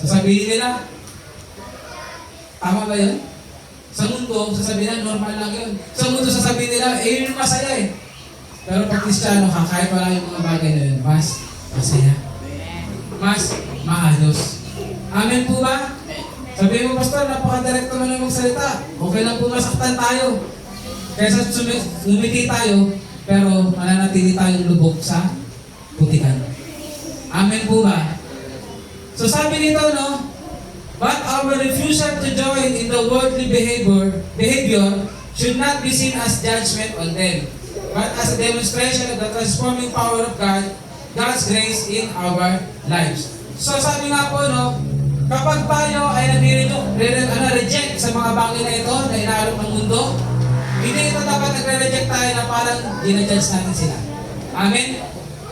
Sasabihin nila, tama ba yun? Sa mundo, sasabihin nila, normal lang yun. Sa mundo, sasabihin nila, yun yung masaya eh. Pero pag Kristiyano ka, kahit wala yung mga bagay na yun, mas masaya. Mas maayos. Amen po ba? Sabihin mo, Pastor, napaka-direkto mo na magsalita. Okay lang po masaktan tayo. Kaysa umiti tayo, pero mananatili tayong lubog sa putikan. Amen po ba? So sabi nito, no? But our refusal to join in the worldly behavior should not be seen as judgment on them, but as a demonstration of the transforming power of God, God's grace in our lives. So sabi nga po, no, kapag tayo ay nag-reject sa mga bagay na ito na inaalok ng mundo, hindi ito dapat nagre-reject tayo na parang ginajudge natin sila. Amen?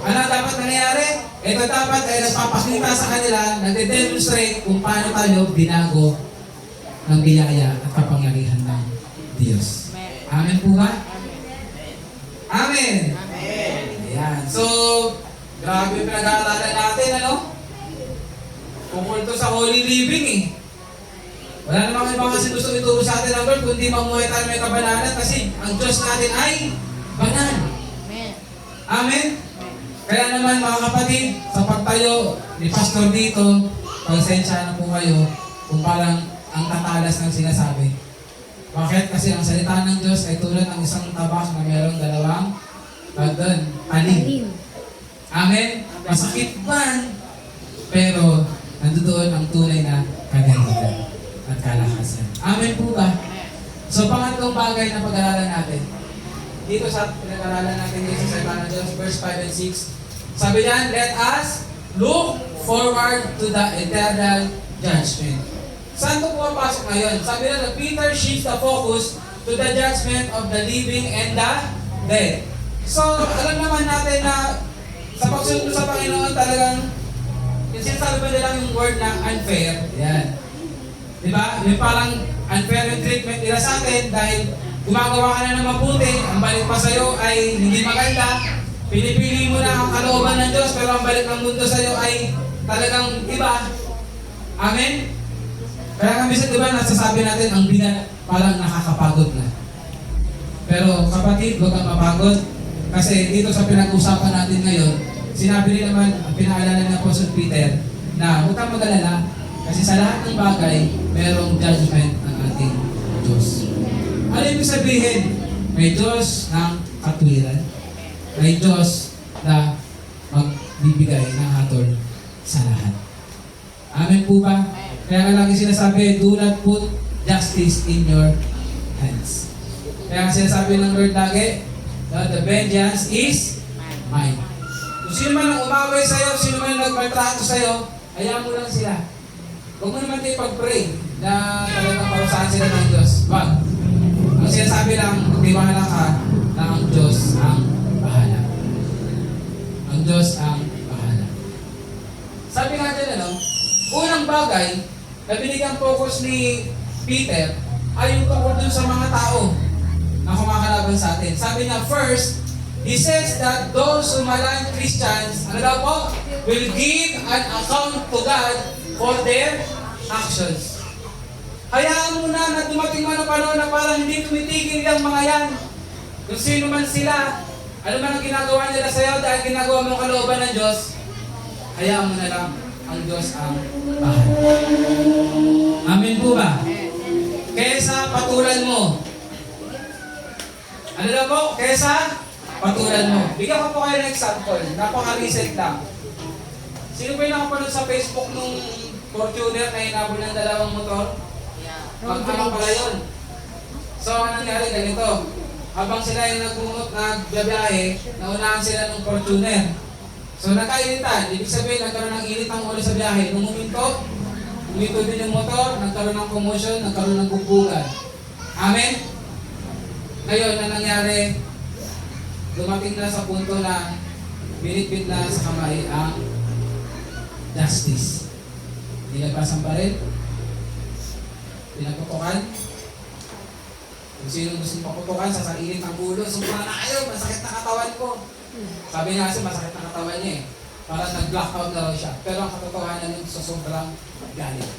Ano dapat nangyayari? Ito dapat ay nagpapakita sa kanila, nagde-demonstrate kung paano tayo binago ng biyaya at kapangyarihan ng Diyos. Amen po ba? Amen! Amen! Ayan. So, grabe yung pinag-aaralan natin, ano? Tungkol to sa holy living eh. Wala namang ibang kasi gusto ituro sa atin ng Lord, kundi mamuhay tayo may kabanalan kasi ang Diyos natin ay banal.
Amen.
Amen? Kaya naman mga kapatid, sa pagtayo ni Pastor dito, pasensya na po kayo kung parang ang tatalas ng sinasabi. Bakit? Kasi ang salita ng Diyos ay tulad ng isang tabak na mayroong dalawang talim. Amen? Masakit man, pero nandoon ang tunay na kagandahan at kalakasan. Amen po ba? So, pangatlong bagay na pag-aralan natin. Dito sa pinag-aralan natin dito sa Ibang Diyos, verse 5 and 6. Sabi niyan, let us look forward to the eternal judgment. Saan ko pumapasok ngayon? Sabi na Peter shifts the focus to the judgment of the living and the dead. So, alam naman natin na sa pagsunod sa Panginoon talagang yung sinasabi ba nila yung word na unfair? Yan. Diba? Yung parang unfair yung treatment nila sa atin dahil gumagawa ka na ng mabuti, ang balik pa sa'yo ay hindi maganda, pinipili mo na ang kalooban ng Diyos, pero ang balik ng mundo sa'yo ay talagang iba. Amen? Kaya nga minsan, diba, nasasabi natin, ang bigat parang nakakapagod na. Pero kapatid, huwag kang mapagod. Kasi dito sa pinag-usapan natin ngayon, sinabi rin naman, ang pinaalala ng Apostle Peter, na huwag kang mag-alala, kasi sa lahat ng bagay, merong judgment ang ating Diyos. Ano ibig sabihin? May Diyos ng katwiran. May Diyos na magbibigay ng hatol sa lahat. Amen po ba? Kaya nga lagi sinasabi, do not put justice in your hands. Kaya nga sinasabi ng Lord lagi, the vengeance is mine. Kung sino man ang umaway sa'yo, sino man ang nagmaltrato sa'yo, hayaan mo lang sila. Huwag mo naman kayo pag-pray na talagang parusahan sila ng Diyos. Wag. Ang sinasabi lang, magtiwala ka na ang Diyos ang bahala. Ang Diyos ang bahala. Sabi nga dyan, unang bagay na binigyan focus ni Peter ay yung tungkol dun sa mga tao na kumakalaban sa atin. Sabi niya, first, he says that those who malign Christians, ano daw po? Will give an account to God for their actions. Hayaan mo na dumating man ang panahon na parang hindi tumitigil yung mga yan. Kung sino man sila, ano man ang ginagawa nila sa'yo dahil ginagawa mo ang kalooban ng Diyos, hayaan mo na lang ang Diyos ang bahala. Amen po ba? Kesa patulan mo. Ano daw po? Kesa patulan mo. Bigyan ko po kayo ng example. Napaka-recent lang. Sino ba yung nakapanood sa Facebook nung Fortuner na hinabol ng dalawang motor? Mag-amang pala yun. So, anong nangyari? Ganito. Habang sila yung nagbiyahe, naunahan sila ng Fortuner. So, nagkainitan. Ibig sabihin, nagkaroon ng init ang ulo sa biyahe. Nung huminto din yung motor, nagkaroon ng commotion, nagkaroon ng bugbugan. Amen? Ngayon, na nangyari, dumating na sa punto na binitbit na sa kamay ang justice. Nilabasan pa rin. Pinaputukan. Kung sino gusto paputukan, sasainit ang ulo. Sumpa na kayo, masakit na katawan ko. Sabi niya kasi masakit na katawan niya eh. Parang nag-blackout na raw siya. Pero ang katotohanan yun sa sobrang galit.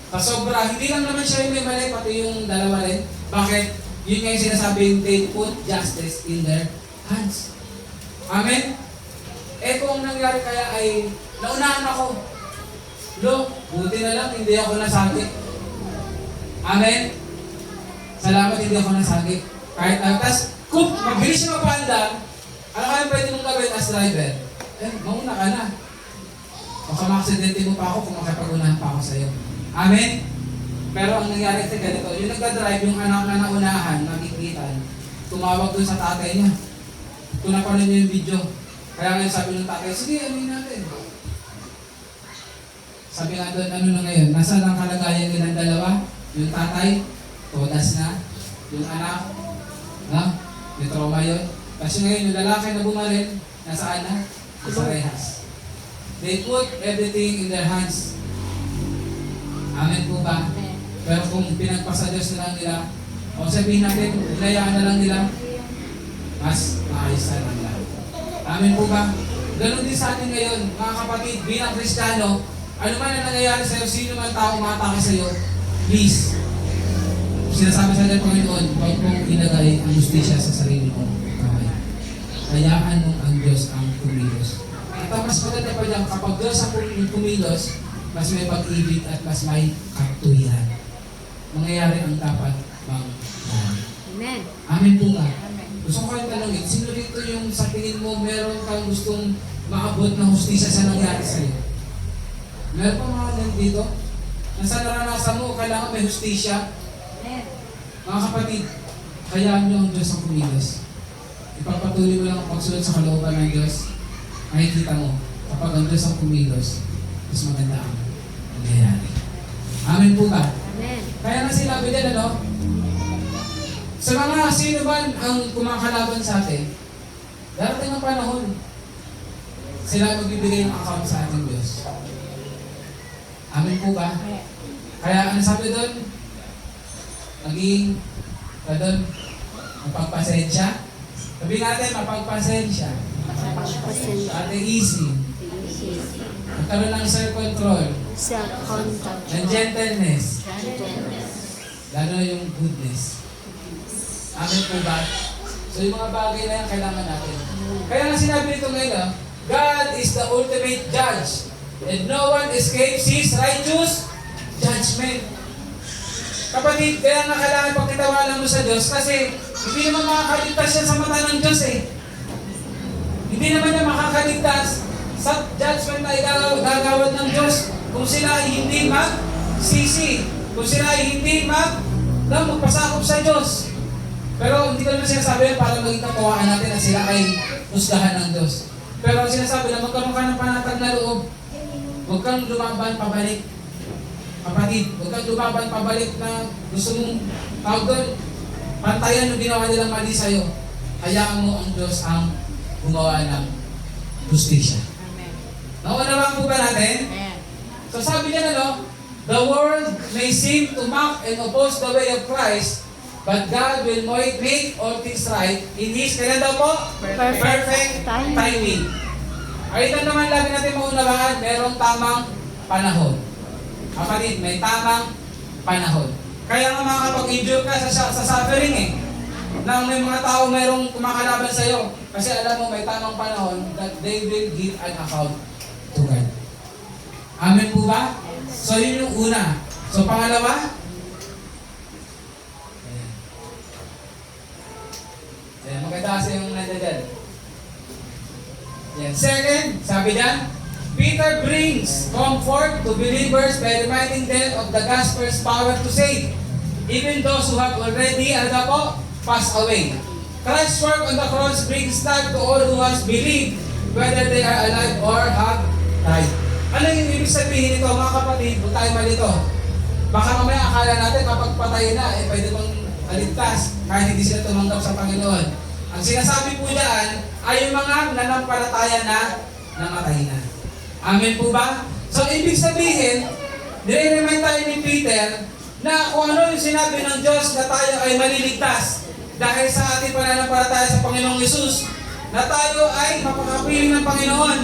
Sa sobra, hindi lang naman siya yung may mali, pati yung dalawa rin. Bakit? Yun nga yung sinasabing they put justice in their hands. Amen? Eh kung nangyari kaya ay naunahan ako. Lo, buti na lang, hindi ako nasagi. Amen? Salamat, hindi ako nasagi. Kahit, tas, kung mabilis siya magpaandar, ano kaya pwede mong gawin as driver? Eh, mauna ka na. Baka ma-accidente mo pa ako kung makipag-unahan pa ako sa'yo. Amen? Pero ang nangyari sa ganito, yung nagka-drive, yung anak na naunahan, nakikitan, tumawag dun sa tatay niya. Kung napanood niyo yung video. Kaya ngayon sabi ng tatay, sige, amin natin. Sabi nga doon, ano na ngayon, nasa lang kalagayan nilang dalawa? Yung tatay, todas na. Yung anak, may trauma yun. Kasi ngayon, yung lalaki na bumaril, nasaan na? Sa rehas. They put everything in their hands. Amen po ba? Pero kung pinagpasa Diyos na lang nila, o sabihin natin, hinayaan na lang nila, mas maayos na lang nila. Amen po ba? Ganon din sa atin ngayon, mga kapatid, bilang Kristiyano, ano man ang nangyayari sa'yo, sino man tao umatake sa'yo, please, sinasabi sa atin, Panginoon, huwag mong ilagay ang justisya sa sarili mo. Okay. Hayaan mong ang Diyos ang kumilos. At ang mas maganda pa dyan, kapag Diyos ang kumilos, mas may pag-ibig at mas may katuwiran. Mangyayari ang dapat bang
Amen.
Amen po ba? Gusto ko kayong tanongin, sino dito yung sa tingin mo meron kang gustong maabot ng hustisya sa nangyari sa'yo? Meron pa mga nandito? Nasa naranasan mo, kailangan may hustisya? Mga kapatid, hayaan nyo ang Diyos ang kumilos. Ipagpatuloy mo lang ang pagsunod sa kalooban ng Diyos. Makikita mo, kapag ang Diyos ang kumilos, mas maganda ang nangyayari. Amen po ba?
Amen.
Kaya nga sinabi din, ano, sa mga sino man ang kumakalaban sa atin, darating ang panahon, sila magbibigay ng account sa ating Diyos. Amen po ba? Kaya ano sabi doon? Maging, doon, mapagpasensya. Sabi natin, mapagpasensya.
Pasensya.
Ate easy. Magkaroon ng self-control.
Self-control.
Ng gentleness.
Gentleness.
Lalo na yung goodness. Amen po ba? So yung mga bagay na yan, kailangan natin. Kaya nga sinabi nito ngayon, God is the ultimate judge. And no one escapes His righteous judgment. Kapatid, kaya nga kailangan pagkitawalan mo sa Diyos kasi hindi naman makakaligtas yan sa mata ng Diyos eh. Hindi naman niya makakaligtas sa judgment na igagawad ng Diyos kung sila ay hindi magsisi, kung sila ay hindi magpasakop sa Diyos. Pero hindi ko naman sinasabi yan para maging katawaan natin na sila ay husgahan ng Diyos. Pero ang sinasabi na magkaroon ka ng panatag na loob, huwag kang lumaban pabalik. Kapatid, huwag kang lumaban pabalik na gusto mong tawag doon, pantayan yung ginawa nilang mali sa'yo. Hayaan mo ang Diyos ang gumawa ng justisya. Naunawaan po ba natin? So sabi niya the world may seem to mock and oppose the way of Christ, but God will make all things right in His, kailan daw po? Perfect timing. Ay, ito naman lagi natin maunawaan, merong tamang panahon. Kapatid, may tamang panahon. Kaya nga makakapag-endure ka sa suffering eh. Nang may mga tao mayroong kumakalaban sa iyo. Kasi alam mo, may tamang panahon that they will give an account to God. Amen po ba? So yun yung una. So pangalawa, ayan, maganda kasi yung nandiyan. Yan. Second, sabi diyan, Peter brings comfort to believers by reminding them of the gospel's power to save, even those who have already, passed away. Christ's work on the cross brings life to all who has believed, whether they are alive or have died. Ano yung ibig sabihin nito, mga kapatid? Huwag tayo malito. Baka mamaya akala natin kapag patay na, pwede bang aligtas kahit hindi sila tumanggap sa Panginoon. Ang sinasabi po diyan ay yung mga nanampalataya na namatay na. Amen po ba? So, ibig sabihin, nire-remind tayo ni Peter na kung ano yung sinabi ng Diyos na tayo ay maliligtas dahil sa ating pananampalataya sa Panginoong Yesus, na tayo ay mapakapiling ng Panginoon.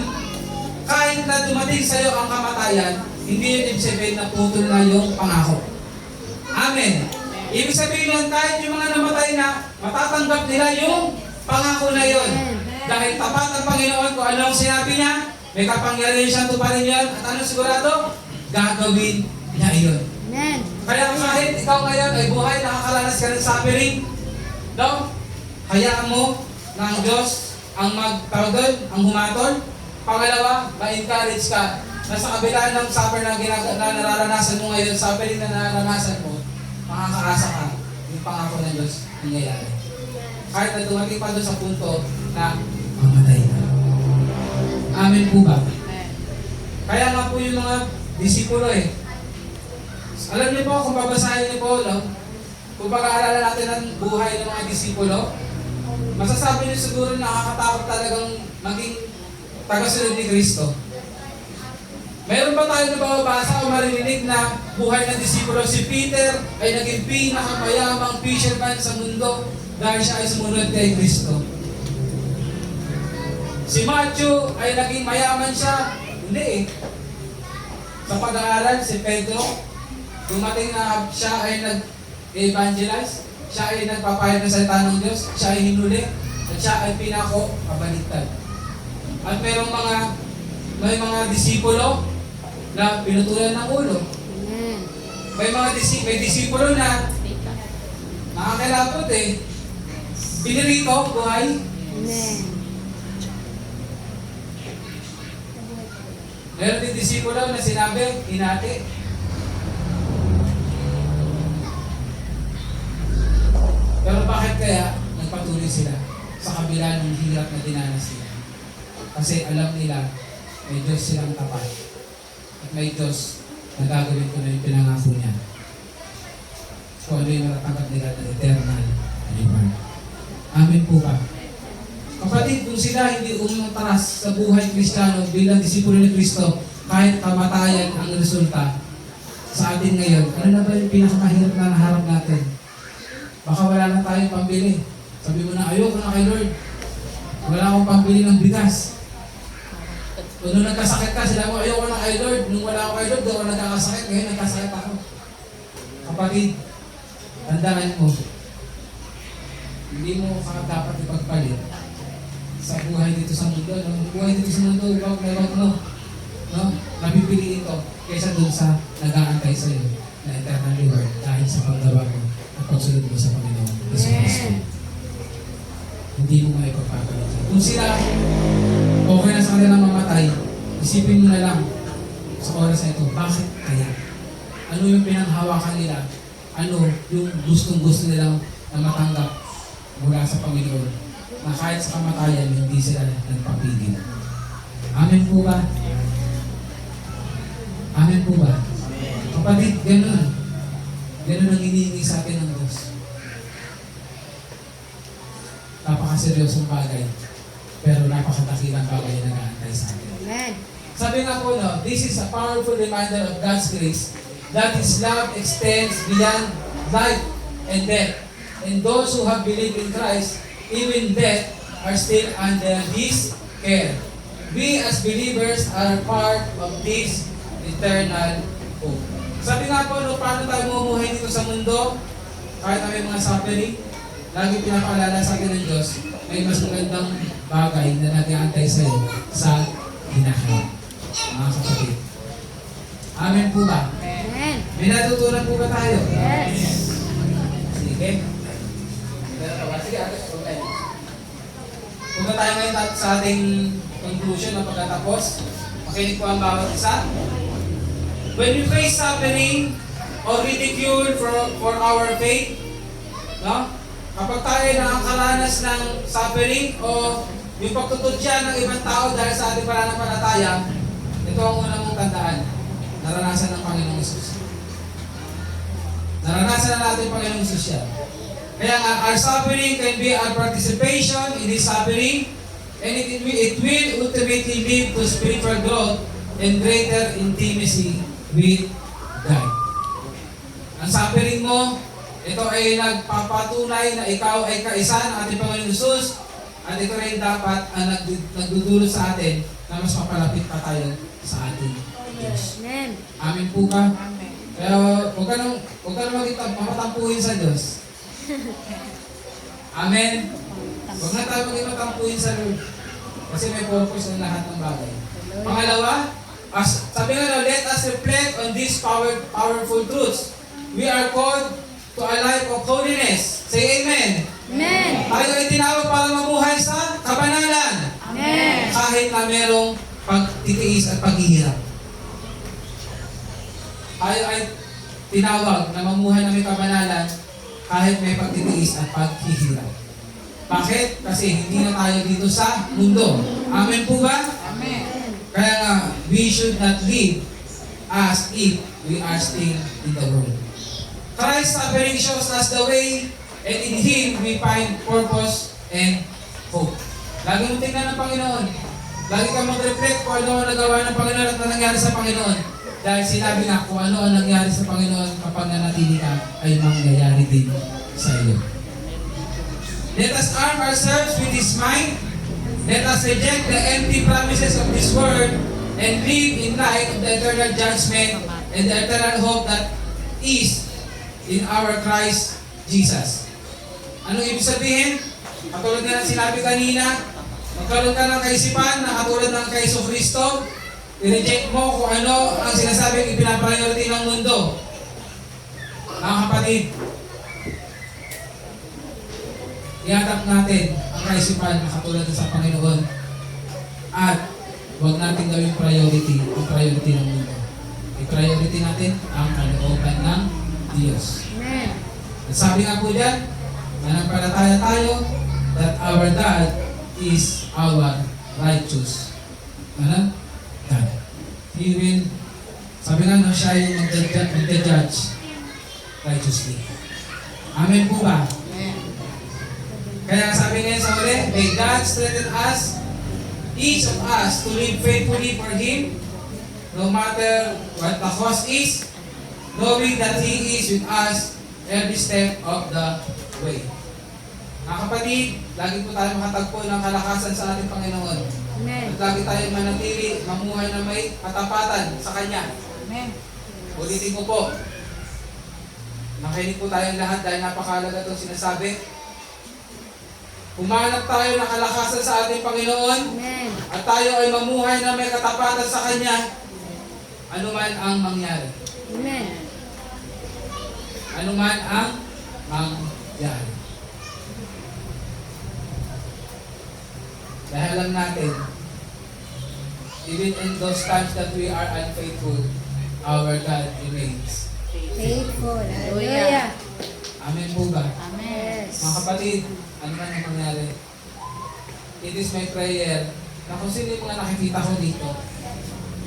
Kahit na dumating sa iyo ang kamatayan, hindi yun ibig sabihin na putol na yung pangako. Amen. Ibig sabihin nun, kahit yung mga namatay na, matatanggap nila yung pangako na yun. Dahil tapat ang Panginoon kung ano ang sinabi niya, may kapangyarihan siyang tuparin yan, at ano sigurado? Gagawin niya iyon.
Amen.
Kaya kahit ikaw ngayon ay buhay, nakakaranas ka ng suffering, no? Hayaan mo na ang Diyos ang ang humatol. Pangalawa, ma-encourage ka na sa kabila ng suffer na nararanasan mo ngayon, suffering na nararanasan mo, makakaasa ka yung pangako ng Diyos nangyayari. Kahit na dumating pa doon sa punto na mamatay na. Amen po ba? Kaya nga po yung mga disipulo eh. Alam niyo po, kung babasahin niyo po, kung pag-aalala natin ang buhay ng mga disipulo, masasabi niyo siguro nakakatakot talagang maging tagasunod ni Kristo. Mayroon ba tayo nababasa o marinig na buhay ng disipulo? Si Peter ay naging pinakamayamang fisherman sa mundo dahil siya ay sumunod kay Kristo. Si Matthew ay naging mayaman siya. Hindi eh. Sa pag-aaral, si Pedro, dumating na siya ay nag-evangelize, siya ay nagpapahayag ng salita ng Diyos, siya ay hinuli, at siya ay pinako-kabaliktad. At may mga disipulo na pinutulan ng ulo.
Amen.
May disipulo na nakakilapot eh. Pinirito, buhay.
Amen.
Meron din disipulo na sinabi, hinati. Pero bakit kaya nagpatuloy sila sa kabila ng hirap na dinanas nila? Kasi alam nila may Diyos silang tapat. At may Diyos na gagawin ko na yung pinangako niya. Kung ano yung matatanggap nila na eternal reward. Amen po ba? Kapatid, kung sila hindi umataras sa buhay Kristiyano bilang disipulo ni Kristo, kahit kamatayan ang resulta sa atin ngayon, ano na ba yung pinakamahirap na naharap natin? Baka wala na tayong pambili. Sabi mo na, ayoko na kay Lord. Wala akong pambili ng bigas. Kung nung nagkasakit ka, sila mo, ayoko na kay Lord. Nung wala ako kay Lord, doon ako nagkakasakit. Ngayon nagkasakit ako. Kapatid, tandaan mo, hindi mo dapat ipagpalit sa buhay dito sa mundo. No? Buhay dito sa mundo, wag mo. No? Napipiliin ko kaysa doon sa nag-aantay sa iyo na eternal reward dahil sa paggawa mo at pagsunod mo sa Panginoon. Yesu Cristo. Hindi mo nga ipagpapalit. Kung sila okay na sa kanilang mamatay, isipin mo na lang sa oras na ito, bakit kaya? Ano yung pinanghawakan nila? Ano yung gustong-gusto nilang na matanggap mula sa Panginoon na kahit sa kamatayan, hindi sila nagpapigil. Amen po ba? Amen po ba? Kapatid, ganun. Ganun ang hinihingi sa atin ng Diyos. Napakaseryosong bagay, pero napakadakilang bagay na nag-aantay sa atin.
Amen.
Sabi nga po, no, this is a powerful reminder of God's grace that His love extends beyond life and death. And those who have believed in Christ, even death, are still under His care. We as believers are part of this eternal hope. Sabi nga po, no, paano tayo mamumuhay dito sa mundo, kahit na may mga suffering, lagi pinapaalala sa atin ng Diyos, may mas magandang bagay na nag-aantay sa iyo sa hinaharap. Mga kapatid. Amen po ba?
Amen.
May natutunan po ba tayo?
Yes.
Sige. Sige, okay. Punta tayo ngayon sa ating conclusion na pagkatapos. Makinig po ang bawat isa. When we face suffering or ridicule for our faith, no? Kapag tayo nakakaranas ng suffering o yung pagtutudya ng ibang tao dahil sa ating pananampalataya, ito ang unang mong tandaan. Naranasan ng Panginoong Hesus. Naranasan na natin Panginoong Hesus yan. Kaya nga, our suffering can be our participation in this suffering, and it will ultimately lead to spiritual growth and greater intimacy with God. Ang suffering mo, ito ay nagpapatunay na ikaw ay kaisa ng ating Panginoong Hesus, at ito rin dapat ang nagdudulot sa atin na mas mapalapit pa tayo sa ating Diyos.
Amen.
Amin po ba?
Amen.
Kaya huwag ka nang matampuhin sa Diyos. Amen. Huwag na tayo maging matampuhin sa Lord. Kasi may purpose ng lahat ng bagay. Pangalawa, sabi nga, let us reflect on these powerful truths. We are called to a life of holiness. Say amen.
Amen.
Tayo ay tinawag para mamuhay sa kabanalan.
Amen.
Kahit na merong pagtitiis at paghihirap. Tayo ay tinawag na mamuhay na may kabanalan kahit may pagtitiis at paghihirap. Bakit? Kasi hindi na tayo dito sa mundo. Amen po ba?
Amen.
Kaya nga, we should not live as if we are still in the world. Christ's suffering shows us the way, and in Him we find purpose and hope. Lagi mo tingnan ng Panginoon. Lagi ka mag-reflect kung ano ang nagawa ng Panginoon at na nangyari sa Panginoon. Dahil sinabi nga kung ano ang nangyari sa Panginoon kapag nanatili ka ay mangyayari din sa iyo. Let us arm ourselves with His mind. Let us reject the empty promises of this world and live in light of the eternal judgment and the eternal hope that is in our Christ Jesus. Anong ibig sabihin? Katulad nga ng sinabi kanina, magkaroon ka ng kaisipan na katulad ng kay Kristo, i-reject mo kung ano ang sinasabing ipinapriority ng mundo. Mga kapatid, ihatap natin ang kaisipan na katulad sa Panginoon at huwag natin gawing priority ang priority ng mundo. I-priority natin ang kalooban ng Diyos.
Amen.
At sabi nga po dyan, manampalataya tayo that our God is our righteous. Ano? God. He will, sabi nga, no, siya yung magde-judge righteously. Amen po ba? Kaya sabi ngayon sa uli, may God strengthen us, each of us, to live faithfully for Him, no matter what the cost is, knowing that He is with us every step of the way. Mga kapatid, lagi po tayo makatagpo ng kalakasan sa ating Panginoon.
Amen.
At lagi tayong manatili, mamuhay na may katapatan sa Kanya.
Amen.
Ulitin ko po, nakinig po tayong lahat dahil napakahalaga itong sinasabi. Humanap tayo ng kalakasan sa ating Panginoon
Amen.
at tayo ay mamuhay na may katapatan sa Kanya, anuman ang mangyari.
Amen.
Anuman ang mangyari. Dahil alam natin, even in those times that we are unfaithful, our God remains.
Faithful. Hallelujah.
Amen po ba?
Yes.
Mga kapatid, ano man ang mangyari? It is my prayer na kung sino yung mga nakikita ko dito,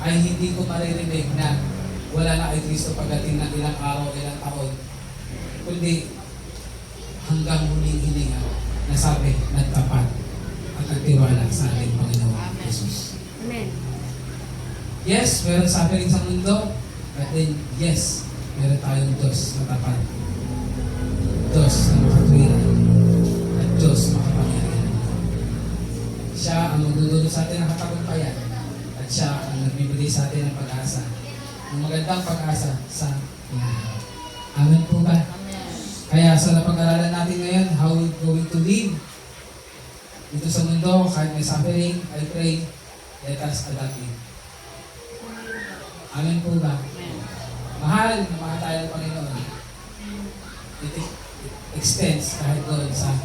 ay hindi ko maririnig na wala na kay Kristo pagdating ng ilang araw, ilang taon. Kundi hanggang huling hininga na sabi, nagtapat at nagtiwala sa ating Panginoon Jesus.
Amen.
Yes, meron suffering sa mundo, but then yes, meron tayong Diyos na tapat. Diyos na makatwiran at Diyos na makapangyarihan. Siya ang magdudulot sa atin ng katagumpayan at siya ang nagbibigay sa atin ng pag-asa. Ng magandang pag-asa sa hinaharap. Amen po ba? Kaya sa napag-aralan natin ngayon, how we're going to live dito sa mundo, kahit may suffering, I pray, let us adapt it. Amen po ba? Mahal na mahal tayo ng Panginoon. It extends kahit doon sa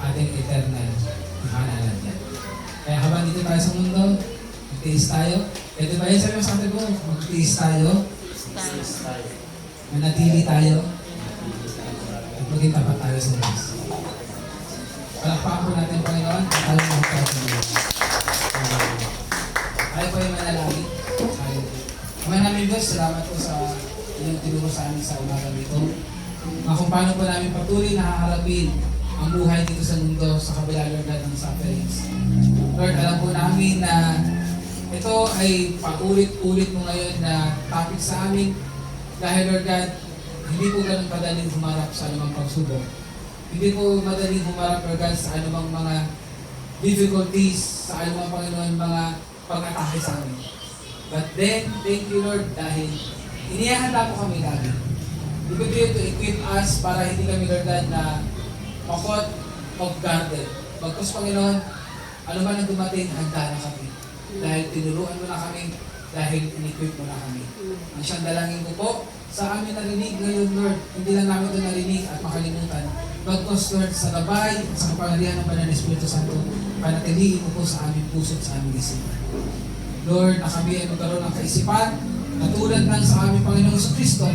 ating eternal mahalalan niya. Kaya habang dito tayo sa mundo, magtiis tayo. Pwede ba yun? Sabi mo sa atin ko, magtiis tayo. Manatili tayo. At maging tapat tayo sa Diyos. Palakpakan po natin, Panginoon, at tayo magpapagod sa Diyos. Tayo po yung manalangin. Ama namin Diyos, salamat po sa inyong tinuro sa amin sa umagang ito. Kung paano po namin patuloy na haharapin ang buhay dito sa mundo sa kabila, Lord God, ng sufferings. Lord, alam po namin na ito ay paulit-ulit mo ngayon na topic sa amin dahil, Lord God, hindi po ganun madaling humarap sa anumang pagsubok. Hindi po madaling humarap, Lord God, sa anumang mga difficulties, sa anumang Panginoon, mga pag-atake sa amin. But then, thank you, Lord, dahil inihahanda po kami lagi. You continue to equip us para hindi kami, Lord God, na makot of guarded. Bagkus, Panginoon, ano man ang dumating, handa na kami. Dahil tinuruan mo na kami, dahil in-equip mo na kami. Ang siyang dalangin ko po, sa amin narinig ngayon, Lord, hindi lang namin ito narinig at makalimutan. Bagkus, Lord, sa gabay, sa kapangyarihan ng Banal na Espiritu Santo, panatilihin mo po sa aming puso at sa aming isipan. Lord, na kami ay magkaroon ng kaisipan na tulad ng sa aming Panginoong Kristo.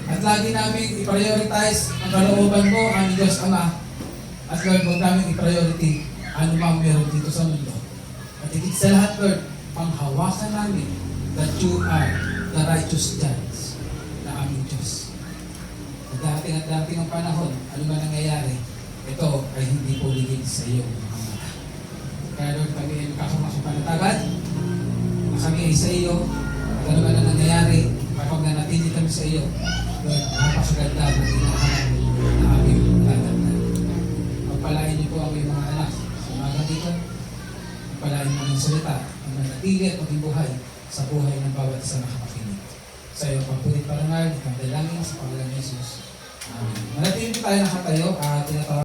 At lagi namin i-prioritize ang kalooban mo, aming Diyos Ama. At Lord, huwag namin i-priority ano mang meron dito sa mundo. At higit sa lahat, Lord, panghawakan namin that you are the righteous judge na aming Diyos. At dating ang panahon, ano man nangyayari, ito ay hindi po ligid sa iyo, mga mata. Kaya Lord, kami ay magkakamakapalatagan na kami ay sa iyo, at ano man ang nangyayari, kapag nanatili kami sa iyo, Lord, napakaganda ng hinahanap na aming tatatnan. Pagpalain niyo po ang iyong mga anak sa umaga dito. Pagpalain mo ng salita ang manatili at maging buhay sa buhay ng bawat isa nakapakinig. Sa iyo, pagpulit parangal, ang dalangin sa pangalan ni Jesus. Amen. Manatili tayo nakatayo at tinatawag